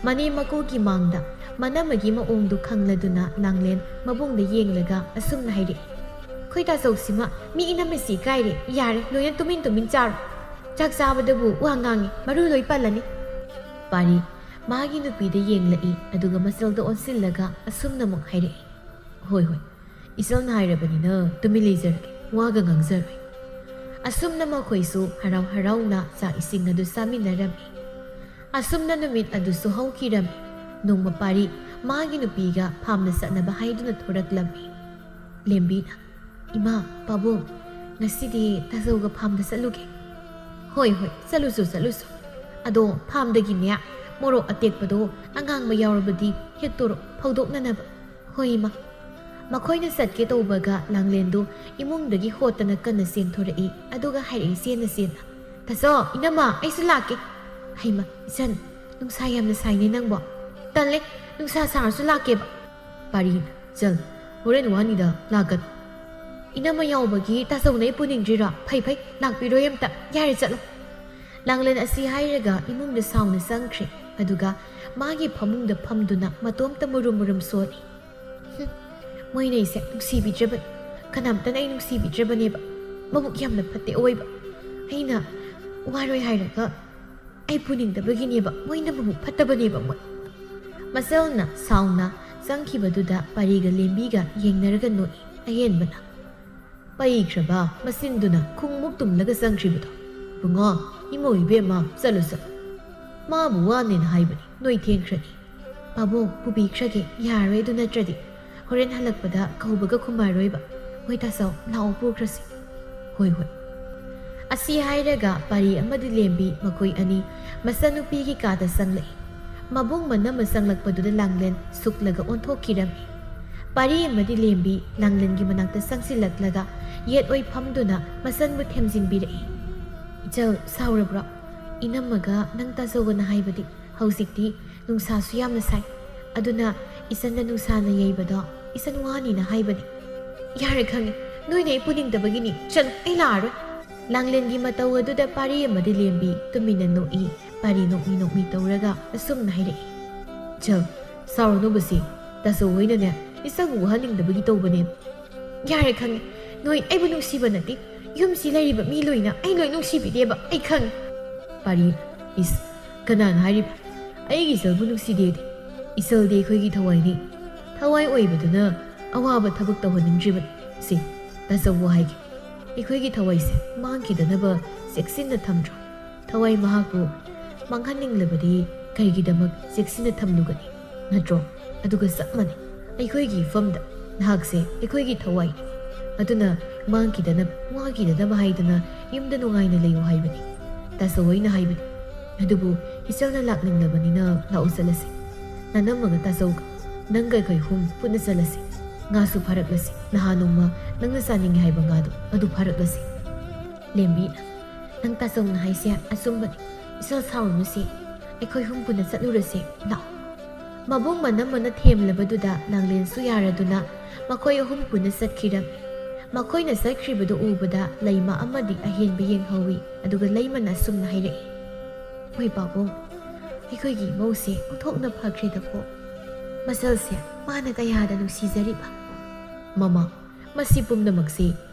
ꯃꯅꯦ ꯃꯀꯨꯒꯤ ꯃꯥꯡꯗ ꯃꯅꯝꯃꯒꯤ ꯃꯑꯣꯡꯗꯨ ꯈꯪꯂꯗꯨꯅ ꯂꯥꯡꯂꯦꯟ ꯃꯕꯨꯡꯗ ꯌꯦꯡꯂꯒ ꯑꯁꯨꯝꯅ ꯍꯥꯏꯔꯛꯏ ꯑꯩꯈꯣꯏ ꯇꯥꯆꯧꯁꯤꯃ ꯃꯤ ꯏꯅꯝꯃꯁꯤ ꯏꯀꯥꯏꯔꯦ ꯌꯥꯔꯦ ꯂꯣꯏꯅ ꯇꯨꯃꯤꯟ ꯆꯥꯔꯣ ꯆꯥꯛ ꯆꯥꯕꯗꯕꯨ ꯋꯥ ꯉꯥꯡꯉꯤ ꯃꯔꯨ ꯂꯣꯏ ꯄꯜꯂꯅꯤ ꯄꯥꯔꯤ ꯃꯥꯒꯤ ꯅꯨꯄꯤꯗ ꯌꯦꯡꯂꯛꯏ ꯑꯗꯨꯒ ꯃꯆꯜꯗ ꯑꯣꯟꯁꯤꯜꯂꯒ ꯑꯁꯨꯝꯅ ꯑꯃꯨꯛ ꯍꯥꯏꯔꯛꯏ ꯍꯣꯏ ꯏꯆꯜꯅ ꯍꯥꯏꯔꯕꯅꯤꯅ ꯇꯨꯃꯤꯟ ꯂꯩꯖꯔꯒꯦ ꯋꯥꯒ ꯉꯥꯡꯖꯔꯣꯏ ꯑꯁꯨꯝꯅ ꯃꯈꯣꯏꯁꯨ ꯍꯔꯥꯎꯅ ꯆꯥꯛ ꯏꯁꯤꯡ ꯑꯗꯨ ꯆꯥꯃꯤꯟꯅꯔꯝꯃꯤ ꯑꯁꯨꯝꯅ ꯅꯨꯃꯤꯠ ꯑꯗꯨꯁꯨ ꯍꯧꯈꯤꯔꯝꯃꯤ ꯅꯣꯡꯃ ꯄꯥꯔꯤ ꯃꯥꯒꯤ ꯅꯨꯄꯤꯒ ꯐꯥꯝꯅ ꯆꯠꯅꯕ ꯍꯥꯏꯗꯨꯅ ꯊꯣꯔꯛꯂꯝꯃꯤ ꯂꯦꯝꯕꯤꯅ ꯏꯃꯥ ꯄꯥꯕꯨꯡ ꯉꯁꯤꯗꯤ ꯇꯥꯆꯧꯒ ꯐꯥꯝꯗ ꯆꯠꯂꯨꯒꯦ ꯍꯣꯏ ꯆꯠꯂꯨꯁꯨ ꯑꯗꯣ ꯐꯥꯝꯗꯒꯤꯅꯦ ꯃꯣꯔꯣꯛ ꯑꯇꯦꯛꯄꯗꯣ ꯑꯉꯥꯡꯕ ꯌꯥꯎꯔꯕꯗꯤ ꯍꯦꯛꯇꯣꯔꯣ ꯐꯧꯗꯣꯛꯅꯅꯕ ꯍꯣꯏ ꯏꯃꯥ ꯃꯈꯣꯏꯅ ꯆꯠꯀꯦ ꯇꯧꯕꯒ ꯂꯥꯡꯂꯦꯟꯗꯨ ꯏꯃꯨꯡꯗꯒꯤ ꯍꯣꯠꯇꯅ ꯀꯟꯅ ꯆꯦꯟꯊꯣꯔꯛꯏ ꯑꯗꯨꯒ ꯍꯥꯏꯔꯛꯏ ꯆꯦꯟꯅ ꯇꯥꯆꯧ ꯏꯅꯝꯃ ꯑꯩꯁꯨ ꯂꯥꯛꯀꯦ ꯍꯩꯃ ꯏꯆꯟ ꯅꯨꯡꯁꯥ ꯌꯥꯝꯅ ꯁꯥꯏꯅꯦ ꯅꯪꯕꯣ ꯇꯜꯂꯦ ꯅꯨꯡꯁꯥ ꯁꯥꯔꯁꯨ ꯂꯥꯛꯀꯦꯕ ꯄꯥꯔꯤꯅ ꯆꯜ ꯍꯣꯔꯦꯟ ꯋꯥꯅꯤꯗ ꯂꯥꯛꯀꯅꯨ ꯏꯅꯝꯃ ꯌꯥꯎꯕꯒꯤ ꯇꯥꯆꯧꯅ ꯑꯩ ꯄꯨꯅꯤꯡꯗ꯭ꯔꯤꯔꯣ ꯐꯩ ꯂꯥꯛꯄꯤꯔꯣꯏ ꯑꯝꯇ ꯌꯥꯔꯦ ꯆꯠꯂꯣ ꯂꯥꯡꯂꯦꯟ ꯑꯁꯤ ꯍꯥꯏꯔꯒ ꯏꯃꯨꯡꯗ ꯁꯥꯎꯅ ꯆꯪꯈ꯭ꯔꯦ ꯑꯗꯨꯒ ꯃꯥꯒꯤ ꯐꯃꯨꯡꯗ ꯐꯝꯗꯨꯅ ꯃꯇꯣꯝꯇ ꯃꯨꯔꯨꯝ ꯁꯣꯜꯂꯤ ꯃꯣꯏꯅ ꯑꯩꯁꯦ ꯅꯨꯡꯁꯤꯕꯤꯗ꯭ꯔꯕꯅꯤ ꯀꯅꯥꯝꯇꯅ ꯑꯩ ꯅꯨꯡꯁꯤꯕꯤꯗ꯭ꯔꯕꯅꯦꯕ ꯃꯕꯨꯛ ꯌꯥꯝꯅ ꯐꯠꯇꯦ ꯑꯣꯏꯕ ꯑꯩꯅ ꯋꯥꯔꯣꯏ ꯍꯥꯏꯔꯒ ꯑꯩ ꯄꯨꯅꯤꯡꯗꯕꯒꯤꯅꯦꯕ ꯃꯣꯏꯅ ꯃꯕꯨꯛ ꯐꯠꯇꯕꯅꯦꯕ ꯃꯆꯜꯅ ꯁꯥꯎꯅ ꯆꯪꯈꯤꯕꯗꯨꯗ ꯄꯥꯔꯤꯒ ꯂꯦꯝꯕꯤꯒ ꯌꯦꯡꯅꯔꯒ ꯅꯣꯛꯏ ꯑꯍꯦꯟꯕꯅ ꯄꯩꯈ꯭ꯔꯕ ꯃꯆꯤꯟꯗꯨꯅ ꯈꯨꯡꯃꯨꯛ ꯇꯨꯝꯂꯒ ꯆꯪꯈ꯭ꯔꯤꯕꯗꯣ ꯏꯕꯨꯡꯉꯣ ꯏꯃꯧ ꯏꯕꯦꯝꯃ ꯆꯠꯂꯨ ꯃꯥꯕꯨ ꯋꯥꯅꯦꯅ ꯍꯥꯏꯕꯅꯤ ꯅꯣꯏ ꯊꯦꯡꯈ꯭ꯔꯅꯤ ꯄꯥꯕꯨꯡ ꯄꯨꯕꯤꯈ꯭ꯔꯒꯦ ꯌꯥꯔꯣꯏ ꯑꯗꯨ ꯅꯠꯇ꯭ꯔꯗꯤ ꯍꯣꯔꯦꯟ ꯍꯜꯂꯛꯄꯗ ꯀꯧꯕꯒ ꯈꯨꯝꯃꯔꯣꯏꯕ ꯍꯣꯏ ꯇꯥꯆꯧ ꯂꯥꯛꯑꯣ ꯄꯨꯈ꯭ꯔꯁꯤ ꯍꯣꯏ ꯑꯁꯤ ꯍꯥꯏꯔꯒ ꯄꯥꯔꯤ ꯑꯃꯗꯤ ꯂꯦꯝꯕꯤ ꯃꯈꯣꯏ ꯑꯅꯤ ꯃꯆꯥꯅꯨꯄꯤꯒꯤ ꯀꯥꯗ ꯆꯪꯂꯛꯏ꯫ ꯃꯕꯨꯡ ꯃꯅꯝ ꯆꯪꯂꯛꯄꯗꯨꯗ ꯂꯥꯡꯂꯦꯟ ꯁꯨꯛꯂꯒ ꯑꯣꯟꯊꯣꯛꯈꯤꯔꯝꯃꯤ꯫ ꯄꯥꯔꯤ ꯑꯃꯗꯤ ꯂꯦꯝꯕꯤ ꯂꯥꯡꯂꯦꯟꯒꯤ ꯃꯅꯥꯛꯇ ꯆꯪꯁꯤꯜꯂꯛꯂꯒ ꯌꯦꯠ ꯑꯣꯏ ꯐꯝꯗꯨꯅ ꯃꯆꯟꯕꯨ ꯊꯦꯝꯖꯤꯟꯕꯤꯔꯛꯏ꯫ "ꯏꯆꯜ ꯁꯥꯎꯔꯕ꯭ꯔꯣ? ꯏꯅꯝꯃꯒ ꯅꯪ ꯇꯥꯆꯧꯒꯅ ꯍꯥꯏꯕꯗꯤ ꯍꯧꯖꯤꯛꯇꯤ ꯅꯨꯡꯁꯥꯁꯨ ꯌꯥꯝꯅ ꯁꯥꯏ, ꯑꯗꯨꯅ ꯏꯆꯟꯗ ꯅꯨꯡꯁꯥꯅ ꯌꯩꯕꯗꯣ ꯏꯆꯟ ꯋꯥꯅꯤꯅ ꯍꯥꯏꯕꯅꯤ꯫ ꯌꯥꯔꯦ ꯈꯪꯉꯦ, ꯅꯣꯏꯅ ꯑꯩ ꯄꯨꯅꯤꯡꯗꯕꯒꯤꯅꯤ, ꯆꯠꯂꯨ ꯑꯩ ꯂꯥꯛꯑꯔꯣꯏ." ꯂꯥꯡꯂꯦꯟꯒꯤ ꯃꯇꯧ ꯑꯗꯨꯗ ꯄꯥꯔꯤ ꯑꯃꯗꯤ ꯂꯦꯝꯕꯤ ꯇꯨꯃꯤꯟꯅ ꯅꯣꯛꯏ꯫ ꯄꯥꯔꯤ ꯅꯣꯛꯃꯤ ꯅꯣꯛꯃꯤ ꯇꯧꯔꯒ ꯑꯁꯨꯝꯅ ꯍꯥꯏꯔꯛꯏ꯫ "ꯏꯆꯜ ꯁꯥꯎꯔꯅꯨꯕꯁꯤ ꯇꯥꯆꯧ ꯍꯣꯏꯅꯅꯦ ꯏꯆꯜꯕꯨ ꯋꯥꯍꯟꯅꯤꯡꯗꯕꯒꯤ ꯇꯧꯕꯅꯦ꯫ ꯌꯥꯔꯦ ꯈꯪꯉꯦ, ꯅꯣꯏ ꯑꯩꯕꯨ ꯅꯨꯡꯁꯤꯕ ꯅꯠꯇꯦ, ꯌꯨꯝꯁꯤ ꯂꯩꯔꯤꯕ ꯃꯤ ꯂꯣꯏꯅ ꯑꯩ ꯂꯣꯏ ꯅꯨꯡꯁꯤꯕꯤꯗꯦꯕ, ꯑꯩ ꯈꯪꯉꯦ." ꯄꯥꯔꯤ: "ꯏꯁ ꯀꯅꯥꯅ ꯍꯥꯏꯔꯤꯕ? ꯑꯩꯒꯤ ꯏꯆꯜꯕꯨ ꯅꯨꯡꯁꯤꯗꯦꯗꯤ? ꯏꯆꯜꯗꯤ ꯑꯩꯈꯣꯏꯒꯤ ꯊꯋꯥꯏꯅꯤ, ꯊꯋꯥꯏ ꯑꯣꯏꯕꯗꯨꯅ ꯑꯋꯥꯕ ꯊꯕꯛ ꯇꯧꯍꯟꯅꯤꯡꯗ꯭ꯔꯤꯕꯅꯤ꯫ ꯁꯤ ꯇꯥꯆꯧꯕꯨ ꯍꯥꯏꯒꯦ, ꯑꯩꯈꯣꯏꯒꯤ ꯊꯋꯥꯏꯁꯦ ꯃꯥꯡꯈꯤꯗꯅꯕ ꯆꯦꯛꯁꯤꯟꯅ ꯊꯝꯗ꯭ꯔꯣ? ꯊꯋꯥꯏ ꯃꯍꯥꯛꯄꯨ ꯃꯥꯡꯍꯟꯅꯤꯡꯂꯕꯗꯤ ꯀꯔꯤꯒꯤꯗꯃꯛ ꯆꯦꯛꯁꯤꯟꯅ ꯊꯝꯂꯨꯒꯅꯤ, ꯅꯠꯇ꯭ꯔꯣ? ꯑꯗꯨꯒ ꯆꯞ ꯃꯥꯟꯅꯩ, ꯑꯩꯈꯣꯏꯒꯤ ꯏꯐꯝꯗ ꯅꯍꯥꯛꯁꯦ ꯑꯩꯈꯣꯏꯒꯤ ꯊꯋꯥꯏꯅꯤ, ꯑꯗꯨꯅ ꯃꯥꯡꯈꯤꯗꯅꯕ ꯋꯥꯈꯤꯗꯅꯕ ꯍꯥꯏꯗꯅ ꯌꯨꯝꯗ ꯅꯨꯡꯉꯥꯏꯅ ꯂꯩꯌꯨ ꯍꯥꯏꯕꯅꯤ꯫ ꯇꯥꯆꯧ ꯍꯣꯏꯅ ꯍꯥꯏꯕꯅꯤ, ꯑꯗꯨꯕꯨ ꯏꯆꯜꯅ ꯂꯥꯛꯅꯤꯡꯂꯕꯅꯤꯅ ꯂꯥꯛꯎ ꯆꯠꯂꯁꯤ, ꯅꯅꯝꯃꯒ ꯇꯥꯆꯧꯒ ꯅꯪꯒ ꯑꯩꯈꯣꯏ ꯍꯨꯝ ꯄꯨꯟꯅ ꯆꯠꯂꯁꯤ, ꯉꯥꯁꯨ ꯐꯥꯔꯛꯂꯁꯤ, ꯅꯍꯥꯟ ꯅꯣꯡꯃ ꯅꯪꯅ ꯆꯥꯅꯤꯡꯉꯤ ꯍꯥꯏꯕ ꯉꯥꯗꯣ ꯑꯗꯨ ꯐꯥꯔꯛꯂꯁꯤ." ꯂꯦꯝꯕꯤꯅ: "ꯅꯪ ꯇꯥꯆꯧꯅ ꯍꯥꯏꯁꯦ ꯑꯆꯨꯝꯕꯅꯤ, ꯏꯆꯜ ꯁꯥꯎꯔꯅꯨꯁꯤ, ꯑꯩꯈꯣꯏ ꯍꯨꯝ ꯄꯨꯟꯅ ꯆꯠꯂꯨꯔꯁꯤ, ꯂꯥꯛꯑꯣ." ꯃꯕꯨꯡ ꯃꯅꯝꯃꯅ ꯊꯦꯝꯂꯕꯗꯨꯗ ꯂꯥꯡꯂꯦꯟꯁꯨ ꯌꯥꯔꯗꯨꯅ ꯃꯈꯣꯏ ꯑꯍꯨꯝ ꯄꯨꯟꯅ ꯆꯠꯈꯤꯔꯝꯃꯤ꯫ ꯃꯈꯣꯏꯅ ꯆꯠꯈ꯭ꯔꯤꯕꯗꯨ ꯎꯕꯗ ꯂꯩꯃ ꯑꯃꯗꯤ ꯑꯍꯦꯟꯕ ꯌꯦꯡꯍꯧꯏ, ꯑꯗꯨꯒ ꯂꯩꯃꯅ ꯑꯁꯨꯝꯅ ꯍꯥꯏꯔꯛꯏ꯫ "ꯃꯣꯏ ꯄꯥꯕꯨꯡ, ꯑꯩꯈꯣꯏꯒꯤ ꯏꯃꯧꯁꯦ ꯑꯣꯟꯊꯣꯛꯅ ꯐꯈ꯭ꯔꯦꯗꯀꯣ, ꯃꯆꯜꯁꯦ ꯃꯥꯅ ꯀꯌꯥꯗ ꯅꯨꯡꯁꯤꯖꯔꯤꯕ꯫ ꯃꯃꯥ, ꯃꯁꯤ ꯄꯨꯝꯅꯃꯛꯁꯦ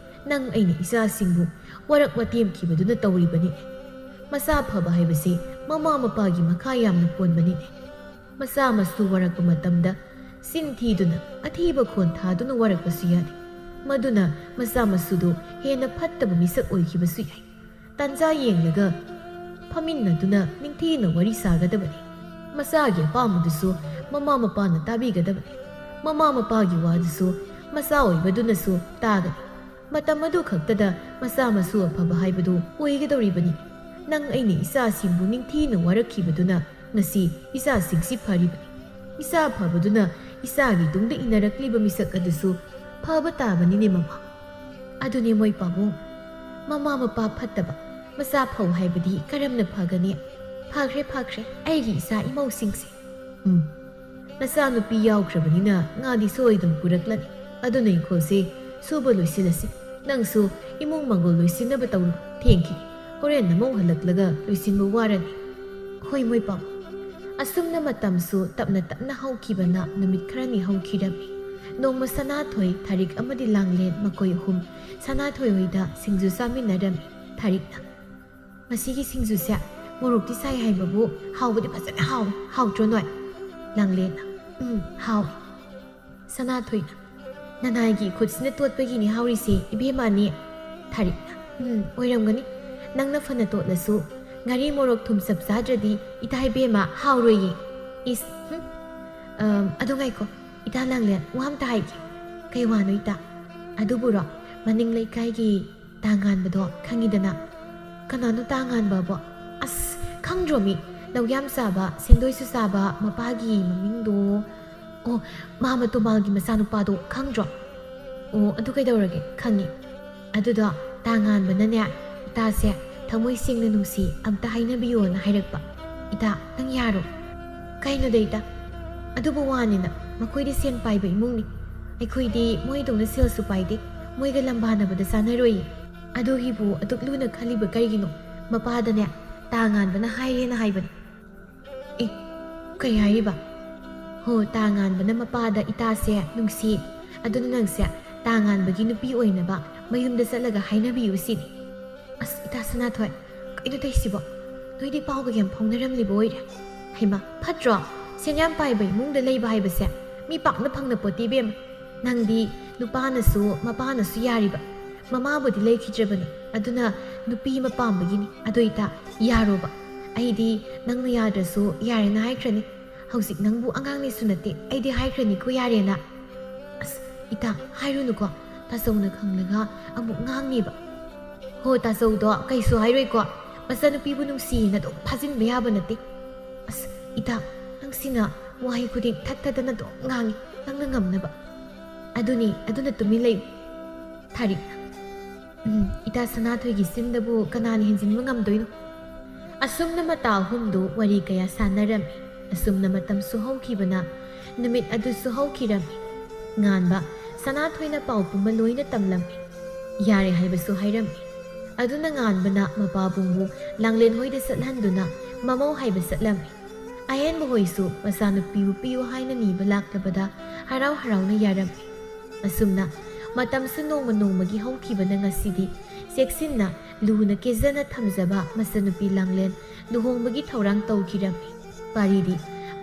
ꯅꯪ ꯑꯩꯅ ꯏꯆꯥꯁꯤꯡꯕꯨ ꯋꯥꯔꯛ ꯋꯥꯇꯦꯝꯈꯤꯕꯗꯨꯅ ꯇꯧꯔꯤꯕꯅꯤꯅꯦ꯫ ꯃꯆꯥ ꯐꯕ ꯍꯥꯏꯕꯁꯤ ꯃꯃꯥ ꯃꯄꯥꯒꯤ ꯃꯈꯥ ꯌꯥꯝꯅ ꯄꯣꯟꯕꯅꯤꯅꯦ꯫ ꯃꯆꯥ ꯃꯁꯨ ꯋꯥꯔꯛꯄ ꯃꯇꯝꯗ ꯆꯤꯟ ꯊꯤꯗꯨꯅ ꯑꯊꯤꯕ ꯈꯣꯟ ꯊꯥꯗꯨꯅ ꯋꯥꯔꯛꯄꯁꯨ ꯌꯥꯗꯦ, ꯃꯗꯨꯅ ꯃꯆꯥ ꯃꯁꯨꯗꯨ ꯍꯦꯟꯅ ꯐꯠꯇꯕ ꯃꯤꯁꯛ ꯑꯣꯏꯈꯤꯕꯁꯨ ꯌꯥꯏ꯫ ꯇꯥꯟꯖꯥ ꯌꯦꯡꯂꯒ ꯐꯝꯃꯤꯟꯅꯗꯨꯅ ꯅꯤꯡꯊꯤꯅ ꯋꯥꯔꯤ ꯁꯥꯒꯗꯕꯅꯤ꯫ ꯃꯆꯥꯒꯤ ꯑꯄꯥꯝꯕꯗꯨꯁꯨ ꯃꯃꯥ ꯃꯄꯥꯅ ꯇꯥꯕꯤꯒꯗꯕꯅꯤ, ꯃꯃꯥ ꯃꯄꯥꯒꯤ ꯋꯥꯗꯨꯁꯨ ꯃꯆꯥ ꯑꯣꯏꯕꯗꯨꯅꯁꯨ ꯇꯥꯒꯅꯤ꯫ ꯃꯇꯝ ꯑꯗꯨ ꯈꯛꯇꯗ ꯃꯆꯥ ꯃꯁꯨ ꯑꯐꯕ ꯍꯥꯏꯕꯗꯨ ꯑꯣꯏꯒꯗꯧꯔꯤꯕꯅꯤ꯫ ꯅꯪ ꯑꯩꯅ ꯏꯆꯥꯁꯤꯡꯕꯨ ꯅꯤꯡꯊꯤꯅ ꯋꯥꯔꯛꯈꯤꯕꯗꯨꯅ ꯉꯁꯤ ꯏꯆꯥꯁꯤꯡꯁꯤ ꯐꯔꯤꯕꯅꯤ꯫ ꯏꯆꯥ ꯐꯕꯗꯨꯅ ꯏꯆꯥꯒꯤ ꯇꯨꯡꯗ ꯏꯟꯅꯔꯛꯂꯤꯕ ꯃꯤꯁꯛ ꯑꯗꯨꯁꯨ ꯐꯕ ꯇꯥꯕꯅꯤꯅꯦ ꯃꯃꯥ꯫ ꯑꯗꯨꯅꯦ ꯃꯣꯏ ꯄꯥꯕꯨꯡ, ꯃꯃꯥ ꯃꯄꯥ ꯐꯠꯇꯕ ꯃꯆꯥ ꯐꯧ ꯍꯥꯏꯕꯗꯤ ꯀꯔꯝꯅ ꯐꯒꯅꯤ? ꯐꯈ꯭ꯔꯦ ꯐꯈ꯭ꯔꯦ ꯑꯩꯒꯤ ꯏꯆꯥ ꯏꯃꯧꯁꯤꯡꯁꯦ꯫ ꯅꯆꯥ ꯅꯨꯄꯤ ꯌꯥꯎꯈ꯭ꯔꯕꯅꯤꯅ ꯉꯥꯗꯤ ꯁꯣꯏꯗꯅ ꯄꯨꯔꯛꯂꯅꯤ, ꯑꯗꯨꯅ ꯏꯪꯈꯣꯜꯁꯦ ꯁꯨꯕ ꯂꯣꯏꯁꯤꯜꯂꯁꯤ꯫ ꯅꯪꯁꯨ ꯏꯃꯨꯡ ꯃꯪꯒꯣꯜ ꯂꯣꯏꯁꯤꯟꯅꯕ ꯇꯧꯔꯨ, ꯊꯦꯡꯈꯤꯅꯤ, ꯍꯣꯔꯦꯟ ꯅꯃꯧ ꯍꯜꯂꯛꯂꯒ ꯂꯣꯏꯁꯤꯟꯕ ꯋꯥꯔꯅꯤ꯫ ꯍꯣꯏ ꯃꯣꯏ ꯄꯥꯕꯨꯡ꯫ ꯑꯁꯨꯝꯅ ꯃꯇꯝꯁꯨ ꯇꯞꯅ ꯇꯞꯅ ꯍꯧꯈꯤꯕꯅ ꯅꯨꯃꯤꯠ ꯈꯔꯅꯤ ꯍꯧꯈꯤꯔꯝꯃꯤ꯫ ꯅꯣꯡꯃ ꯁꯅꯥꯊꯣꯏ, ꯊꯥꯔꯤꯛ ꯑꯃꯗꯤ ꯂꯥꯡꯂꯦꯟ ꯃꯈꯣꯏ ꯑꯍꯨꯝ ꯁꯅꯥꯊꯣꯏ ꯍꯣꯏꯗ ꯁꯤꯡꯖꯨ ꯆꯥꯃꯤꯟꯅꯔꯝꯃꯤ꯫ ꯊꯥꯔꯤꯛꯅ: "ꯉꯁꯤꯒꯤ ꯁꯤꯡꯖꯨꯁꯦ ꯃꯣꯔꯣꯛꯇꯤ ꯁꯥꯏ ꯍꯥꯏꯕꯕꯨ ꯍꯥꯎꯕꯗꯤ ꯐꯖꯅ ꯍꯥꯎꯏ, ꯍꯥꯎꯇ꯭ꯔꯣ ꯅꯣꯏ?" ꯂꯥꯡꯂꯦꯟꯅ: "ꯍꯥꯎꯏ." ꯁꯅꯥꯊꯣꯏꯅ: "ꯅꯅꯥꯏꯒꯤ ꯈꯨꯠꯁꯤꯅ ꯇꯣꯠꯄꯒꯤꯅꯤ ꯍꯥꯎꯔꯤꯁꯦ ꯏꯕꯦꯝꯃ ꯑꯅꯤ." ꯊꯥꯔꯤꯛꯅ: "ꯑꯣꯏꯔꯝꯒꯅꯤ, ꯅꯪꯅ ꯐꯅ ꯇꯣꯠꯂꯁꯨ ꯉꯥꯔꯤ ꯃꯣꯔꯣꯛ ꯊꯨꯝ ꯆꯞ ꯆꯥꯗ꯭ꯔꯗꯤ ꯏꯇꯥ ꯏꯕꯦꯝꯃ ꯍꯥꯎꯔꯣꯏꯌꯦ." "ꯏꯁ ꯑꯗꯨ ꯉꯥꯏꯈꯣ ꯏꯇꯥ ꯂꯥꯡꯂꯦꯟ, ꯋꯥ ꯑꯝꯇ ꯍꯥꯏꯒꯦ." "ꯀꯩ ꯋꯥꯅꯣ ꯏꯇꯥ?" "ꯑꯗꯨꯕꯨꯔꯣ, ꯃꯅꯤꯡ ꯂꯩꯀꯥꯏꯒꯤ ꯇꯥꯉꯥꯟꯕꯗꯣ ꯈꯪꯉꯤꯗꯅ?" "ꯀꯅꯥꯅꯣ ꯇꯥꯉꯥꯟꯕꯕꯣ?" "ꯑꯁ ꯈꯪꯗ꯭ꯔꯣ ꯃꯤ ꯂꯧ ꯌꯥꯝ ꯆꯥꯕ, ꯁꯦꯟꯗꯣꯏꯁꯨ ꯆꯥꯕ, ꯃꯄꯥꯒꯤ ꯃꯃꯤꯡꯗꯣ ꯑꯣ ꯃꯥ ꯃꯇꯣꯝꯕꯥꯜꯒꯤ ꯃꯆꯥꯅꯨꯄꯥꯗꯣ ꯈꯪꯗ꯭ꯔꯣ?" "ꯑꯣ ꯑꯗꯨ ꯀꯩꯗꯧꯔꯒꯦ? ꯈꯪꯉꯤ." "ꯑꯗꯨꯗꯣ ꯇꯥꯉꯥꯟꯕꯅꯅꯦ ꯏꯇꯥꯁꯦ ꯊꯃꯣꯏ ꯁꯦꯡꯅ ꯅꯨꯡꯁꯤ ꯑꯝꯇ ꯍꯥꯏꯅꯕꯤꯌꯣꯅ ꯍꯥꯏꯔꯛꯄ꯫ ꯏꯇꯥ ꯅꯪ ꯌꯥꯔꯣ?" "ꯀꯩꯅꯣꯗ ꯏꯇꯥ, ꯑꯗꯨꯕꯨ ꯋꯥꯅꯤꯅ, ꯃꯈꯣꯏꯗꯤ ꯁꯦꯟ ꯄꯥꯏꯕ ꯏꯃꯨꯡꯅꯤ, ꯑꯩꯈꯣꯏꯗꯤ ꯃꯣꯏꯗꯧꯅ ꯁꯦꯜꯁꯨ ꯄꯥꯏꯗꯦ, ꯃꯣꯏꯒ ꯂꯝꯕꯥꯅꯕꯗ ꯆꯥꯅꯔꯣꯏꯌꯦ." "ꯑꯗꯨꯒꯤꯕꯨ ꯑꯗꯨꯛ ꯂꯨꯅ ꯈꯜꯂꯤꯕ ꯀꯔꯤꯒꯤꯅꯣ? ꯃꯄꯥꯗꯅꯦ ꯇꯥꯉꯥꯟꯕꯅ ꯍꯥꯏꯔꯦꯅ ꯍꯥꯏꯕꯅꯤ." "ꯑꯦ ꯀꯩ ꯍꯥꯏꯔꯤꯕ?" "ꯍꯣ, ꯇꯥꯉꯥꯟꯕꯅ ꯃꯄꯥꯗ ꯏꯇꯥꯁꯦ ꯅꯨꯡꯁꯤ, ꯑꯗꯨꯅ ꯅꯪꯁꯦ ꯇꯥꯉꯥꯟꯕꯒꯤ ꯅꯨꯄꯤ ꯑꯣꯏꯅꯕ ꯃꯌꯨꯝꯗ ꯆꯠꯂꯒ ꯍꯥꯏꯅꯕꯤꯌꯨ ꯁꯤꯅꯤ." "ꯑꯁ ꯏꯇꯥ ꯁꯅꯥꯊꯣꯏ, ꯀꯩꯅꯣ ꯇꯧꯏꯁꯤꯕꯣ? ꯅꯣꯏꯗꯤ ꯄꯥꯎꯒ ꯌꯥꯝ ꯐꯥꯎꯅꯔꯝꯂꯤꯕ ꯑꯣꯏꯔꯦ꯫ ꯍꯩꯃꯥ ꯐꯠꯇ꯭ꯔꯣ? ꯁꯦꯟ ꯌꯥꯝ ꯄꯥꯏꯕ ꯏꯃꯨꯡꯗ ꯂꯩꯕ ꯍꯥꯏꯕꯁꯦ ꯃꯤ ꯄꯥꯛꯅ ꯐꯪꯅ ꯄꯣꯠꯇꯦ ꯏꯕꯦꯝꯃ꯫ ꯅꯪꯗꯤ ꯅꯨꯄꯥꯅꯁꯨ ꯃꯄꯥꯅꯁꯨ ꯌꯥꯔꯤꯕ, ꯃꯃꯥꯕꯨꯗꯤ ꯂꯩꯈꯤꯗ꯭ꯔꯕꯅꯤ, ꯑꯗꯨꯅ ꯅꯨꯄꯤ ꯑꯃ ꯄꯥꯝꯕꯒꯤꯅꯤ꯫ ꯑꯗꯣ ꯏꯇꯥ ꯌꯥꯔꯣꯕ, ꯑꯩꯗꯤ ꯅꯪꯅ ꯌꯥꯗ꯭ꯔꯁꯨ ꯌꯥꯔꯦꯅ ꯍꯥꯏꯈ꯭ꯔꯅꯤ꯫ ꯍꯧꯖꯤꯛ ꯅꯪꯕꯨ ꯑꯉꯥꯡꯅꯤꯁꯨ ꯅꯠꯇꯦ, ꯑꯩꯗꯤ ꯍꯥꯏꯈ꯭ꯔꯅꯤꯀꯣ ꯌꯥꯔꯦꯅ." "ꯑꯁ ꯏꯇꯥ ꯍꯥꯏꯔꯨꯅꯨꯀꯣ, ꯇꯥꯆꯧꯅ ꯈꯪꯂꯒ ꯑꯃꯨꯛ ꯉꯥꯡꯅꯤꯕ." ꯍꯣ ꯇꯥꯆꯧꯗꯣ ꯀꯩꯁꯨ ꯍꯥꯏꯔꯣꯏꯀꯣ ꯃꯆꯥꯅꯨꯄꯤꯕꯨ ꯅꯨꯡꯁꯤꯅ ꯑꯗꯨꯝ ꯐꯥꯖꯤꯟꯕ ꯌꯥꯕ ꯅꯠꯇꯦ ꯑꯁ ꯏꯇꯥ ꯅꯪꯁꯤꯅ ꯋꯥꯍꯩ ꯈꯨꯗꯤꯡ ꯊꯠꯊꯗꯅ ꯑꯗꯨꯝ ꯉꯥꯡꯉꯤ ꯅꯪꯅ ꯉꯝꯅꯕ ꯑꯗꯨꯅ ꯇꯨꯃꯤꯟ ꯂꯩꯌꯨ ꯊꯥꯔꯤꯛꯅ ꯏꯇꯥ ꯁꯅꯥꯊꯣꯏꯒꯤ ꯆꯤꯟꯗꯕꯨ ꯀꯅꯥꯅ ꯍꯦꯟꯖꯤꯟꯕ ꯉꯝꯗꯣꯏꯅꯣ ꯑꯁꯨꯝꯅ ꯃꯇꯥ ꯑꯍꯨꯝꯗꯨ ꯋꯥꯔꯤ ꯀꯌꯥ ꯁꯥꯟꯅꯔꯝꯃꯤ ꯑꯁꯨꯝꯅ ꯃꯇꯝꯁꯨ ꯍꯧꯈꯤꯕꯅ ꯅꯨꯃꯤꯠ ꯑꯗꯨꯁꯨ ꯍꯧꯈꯤꯔꯝꯃꯤ ꯉꯥꯟꯕ ꯁꯅꯥꯊꯣꯏꯅ ꯄꯥꯎ ꯄꯨꯝꯕ ꯂꯣꯏꯅ ꯇꯝꯂꯝꯃꯤ ꯌꯥꯔꯦ ꯍꯥꯏꯕꯁꯨ ꯍꯥꯏꯔꯝꯃꯤ ꯑꯗꯨꯅ ꯉꯥꯟꯕꯅ ꯃꯄꯥꯕꯨꯡꯕꯨ ꯂꯥꯡꯂꯦꯟ ꯍꯣꯏꯗ ꯆꯠꯍꯟꯗꯨꯅ ꯃꯃꯧ ꯍꯥꯏꯕ ꯆꯠꯂꯝꯃꯤ ꯑꯍꯦꯟꯕ ꯍꯣꯏꯁꯨ ꯃꯆꯥꯅꯨꯄꯤꯕꯨ ꯄꯤꯌꯨ ꯍꯥꯏꯅ ꯅꯤꯕ ꯂꯥꯛꯂꯕꯗ ꯍꯔꯥꯎ ꯍꯔꯥꯎꯅ ꯌꯥꯔꯝꯃꯤ ꯑꯁꯨꯝꯅ ꯃꯇꯝꯁꯨ ꯅꯣꯡꯃ ꯅꯣꯡꯃꯒꯤ ꯍꯧꯈꯤꯕꯅ ꯉꯁꯤꯗꯤ ꯆꯦꯛꯁꯤꯟꯅ ꯂꯨꯅ ꯀꯦꯖꯅ ꯊꯝꯖꯕ ꯃꯆꯥꯅꯨꯄꯤ ꯂꯥꯡꯂꯦꯟ ꯂꯨꯍꯣꯡꯕꯒꯤ ꯊꯧꯔꯥꯡ ꯇꯧꯈꯤꯔꯝꯃꯤ ꯄꯥꯔꯤꯗꯤ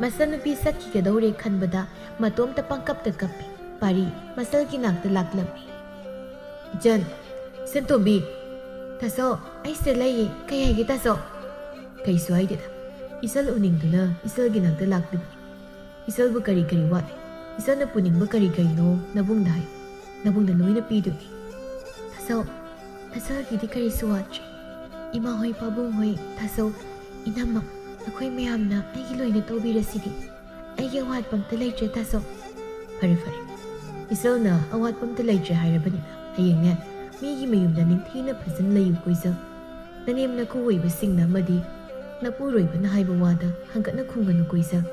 ꯃꯆꯥꯅꯨꯄꯤ ꯆꯠꯈꯤꯒꯗꯧꯔꯦ ꯈꯟꯕꯗ ꯃꯇꯣꯝꯇ ꯄꯪꯀꯞꯇ ꯀꯞꯄꯤ ꯄꯥꯔꯤ ꯃꯆꯜꯒꯤ ꯅꯥꯛꯇ ꯂꯥꯛꯂꯝꯃꯤ ꯏꯆꯟ ꯁꯦꯟꯇꯣꯝꯕꯤ ꯇꯥꯆꯧ ꯑꯩ ꯁꯤꯗ ꯂꯩꯌꯦ ꯀꯩ ꯍꯥꯏꯒꯦ ꯇꯥꯆꯧ ꯀꯩꯁꯨ ꯍꯥꯏꯗꯦꯗ ꯏꯆꯜ ꯎꯅꯤꯡꯗꯨꯅ ꯏꯆꯜꯒꯤ ꯅꯥꯛꯇ ꯂꯥꯛꯂꯤꯕꯅꯤ ꯏꯆꯜꯕꯨ ꯀꯔꯤ ꯋꯥꯠꯂꯤ ꯏꯆꯜꯅ ꯄꯨꯅꯤꯡꯕ ꯀꯔꯤꯅꯣ ꯅꯕꯨꯡꯗ ꯍꯥꯏꯌꯨ ꯅꯕꯨꯡꯗ ꯂꯣꯏꯅ ꯄꯤꯗꯣꯏꯅꯤ ꯇꯥꯆꯧ ꯇꯥꯆꯧꯒꯤꯗꯤ ꯀꯔꯤꯁꯨ ꯋꯥꯠꯇ꯭ꯔꯤ ꯏꯃꯥ ꯍꯣꯏ ꯄꯥꯕꯨꯡ ꯍꯣꯏ ꯇꯥꯆꯧ ꯏꯅꯝꯃ ꯑꯩꯈꯣꯏ ꯃꯌꯥꯝꯅ ꯑꯩꯒꯤ ꯂꯣꯏꯅ ꯇꯧꯕꯤꯔꯁꯤꯗꯤ ꯑꯩꯒꯤ ꯑꯋꯥꯠꯄ ꯑꯝꯇ ꯂꯩꯇ꯭ꯔꯦ ꯇꯥꯆꯧ ꯐꯔꯦ ꯏꯆꯜꯅ ꯑꯋꯥꯠꯄ ꯑꯝꯇ ꯂꯩꯇ꯭ꯔꯦ ꯍꯥꯏꯔꯕꯅꯤꯅ ꯍꯌꯦꯡꯅꯦ ꯃꯤꯒꯤ ꯃꯌꯨꯝꯗ ꯅꯤꯡꯊꯤꯅ ꯐꯖꯅ ꯂꯩꯌꯨ ꯀꯣꯏꯆꯜ ꯅꯅꯦꯝ ꯅꯀꯨ ꯑꯣꯏꯕꯁꯤꯡꯅ ꯑꯃꯗꯤ ꯅꯄꯨꯔꯣꯏꯕꯅ ꯍꯥꯏꯕ ꯋꯥꯗ ꯍꯪꯒꯠꯅ ꯈꯨꯝꯒꯅꯨ ꯀꯣꯏꯆꯜ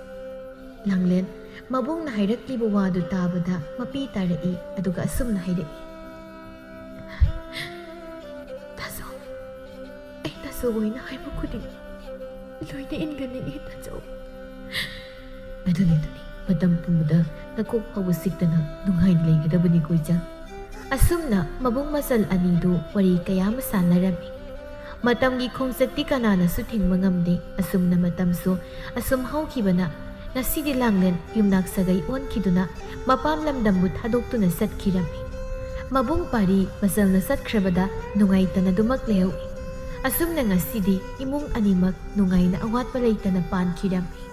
ꯂꯥꯡꯂꯦꯟ ꯃꯕꯨꯡꯅ ꯍꯥꯏꯔꯛꯂꯤꯕ ꯋꯥꯗꯨ ꯇꯥꯕꯗ ꯃꯄꯤ ꯇꯥꯔꯛꯏ ꯑꯗꯨꯒ ꯑꯁꯨꯝꯅ ꯍꯥꯏꯔꯛꯏ ꯇꯥꯆꯧ ꯑꯩ ꯇꯥꯆꯧ ꯍꯣꯏꯅ ꯍꯥꯏꯕ ꯈꯨꯗꯤꯡ ꯂꯣꯏꯅ ꯏꯟꯒꯅꯤ ꯇꯥꯆꯧ ꯑꯗꯨꯅꯤ ꯃꯇꯝ ꯄꯨꯝꯕꯗ ꯅꯀꯣꯛ ꯐꯥꯎꯕ ꯆꯤꯛꯇꯅ ꯅꯨꯡꯉꯥꯏꯅ ꯂꯩꯒꯗꯕꯅꯤ ꯀꯣꯏꯆꯜ ꯑꯁꯨꯝꯅ ꯃꯕꯨꯡ ꯃꯆꯜ ꯑꯅꯤꯗꯨ ꯋꯥꯔꯤ ꯀꯌꯥ ꯑꯃ ꯁꯥꯟꯅꯔꯝꯃꯤ ꯃꯇꯝꯒꯤ ꯈꯣꯡꯆꯠꯇꯤ ꯀꯅꯥꯅꯁꯨ ꯊꯤꯡꯕ ꯉꯝꯗꯦ ꯑꯁꯨꯝꯅ ꯃꯇꯝꯁꯨ ꯑꯁꯨꯝ ꯍꯧꯈꯤꯕꯅ ꯉꯁꯤꯗꯤ ꯂꯥꯡꯂꯦꯟ ꯌꯨꯝꯅꯥꯛ ꯁꯥꯒꯩ ꯑꯣꯟꯈꯤꯗꯨꯅ ꯃꯄꯥꯝ ꯂꯝꯗꯝꯕꯨ ꯊꯥꯗꯣꯛꯇꯨꯅ ꯆꯠꯈꯤꯔꯝꯃꯤ ꯃꯕꯨꯡ ꯄꯥꯔꯤ ꯃꯆꯜꯅ ꯆꯠꯈ꯭ꯔꯕꯗ ꯅꯨꯡꯉꯥꯏꯇꯅ ꯗꯨꯃꯛ ꯂꯩꯍꯧꯏ ꯑꯁꯨꯝꯅ ꯉꯁꯤꯗꯤ ꯏꯃꯨꯡ ꯑꯅꯤꯃꯛ ꯅꯨꯡꯉꯥꯏꯅ ꯑꯋꯥꯠꯄ ꯂꯩꯇꯅ ꯄꯥꯟꯈꯤꯔꯝꯃꯤ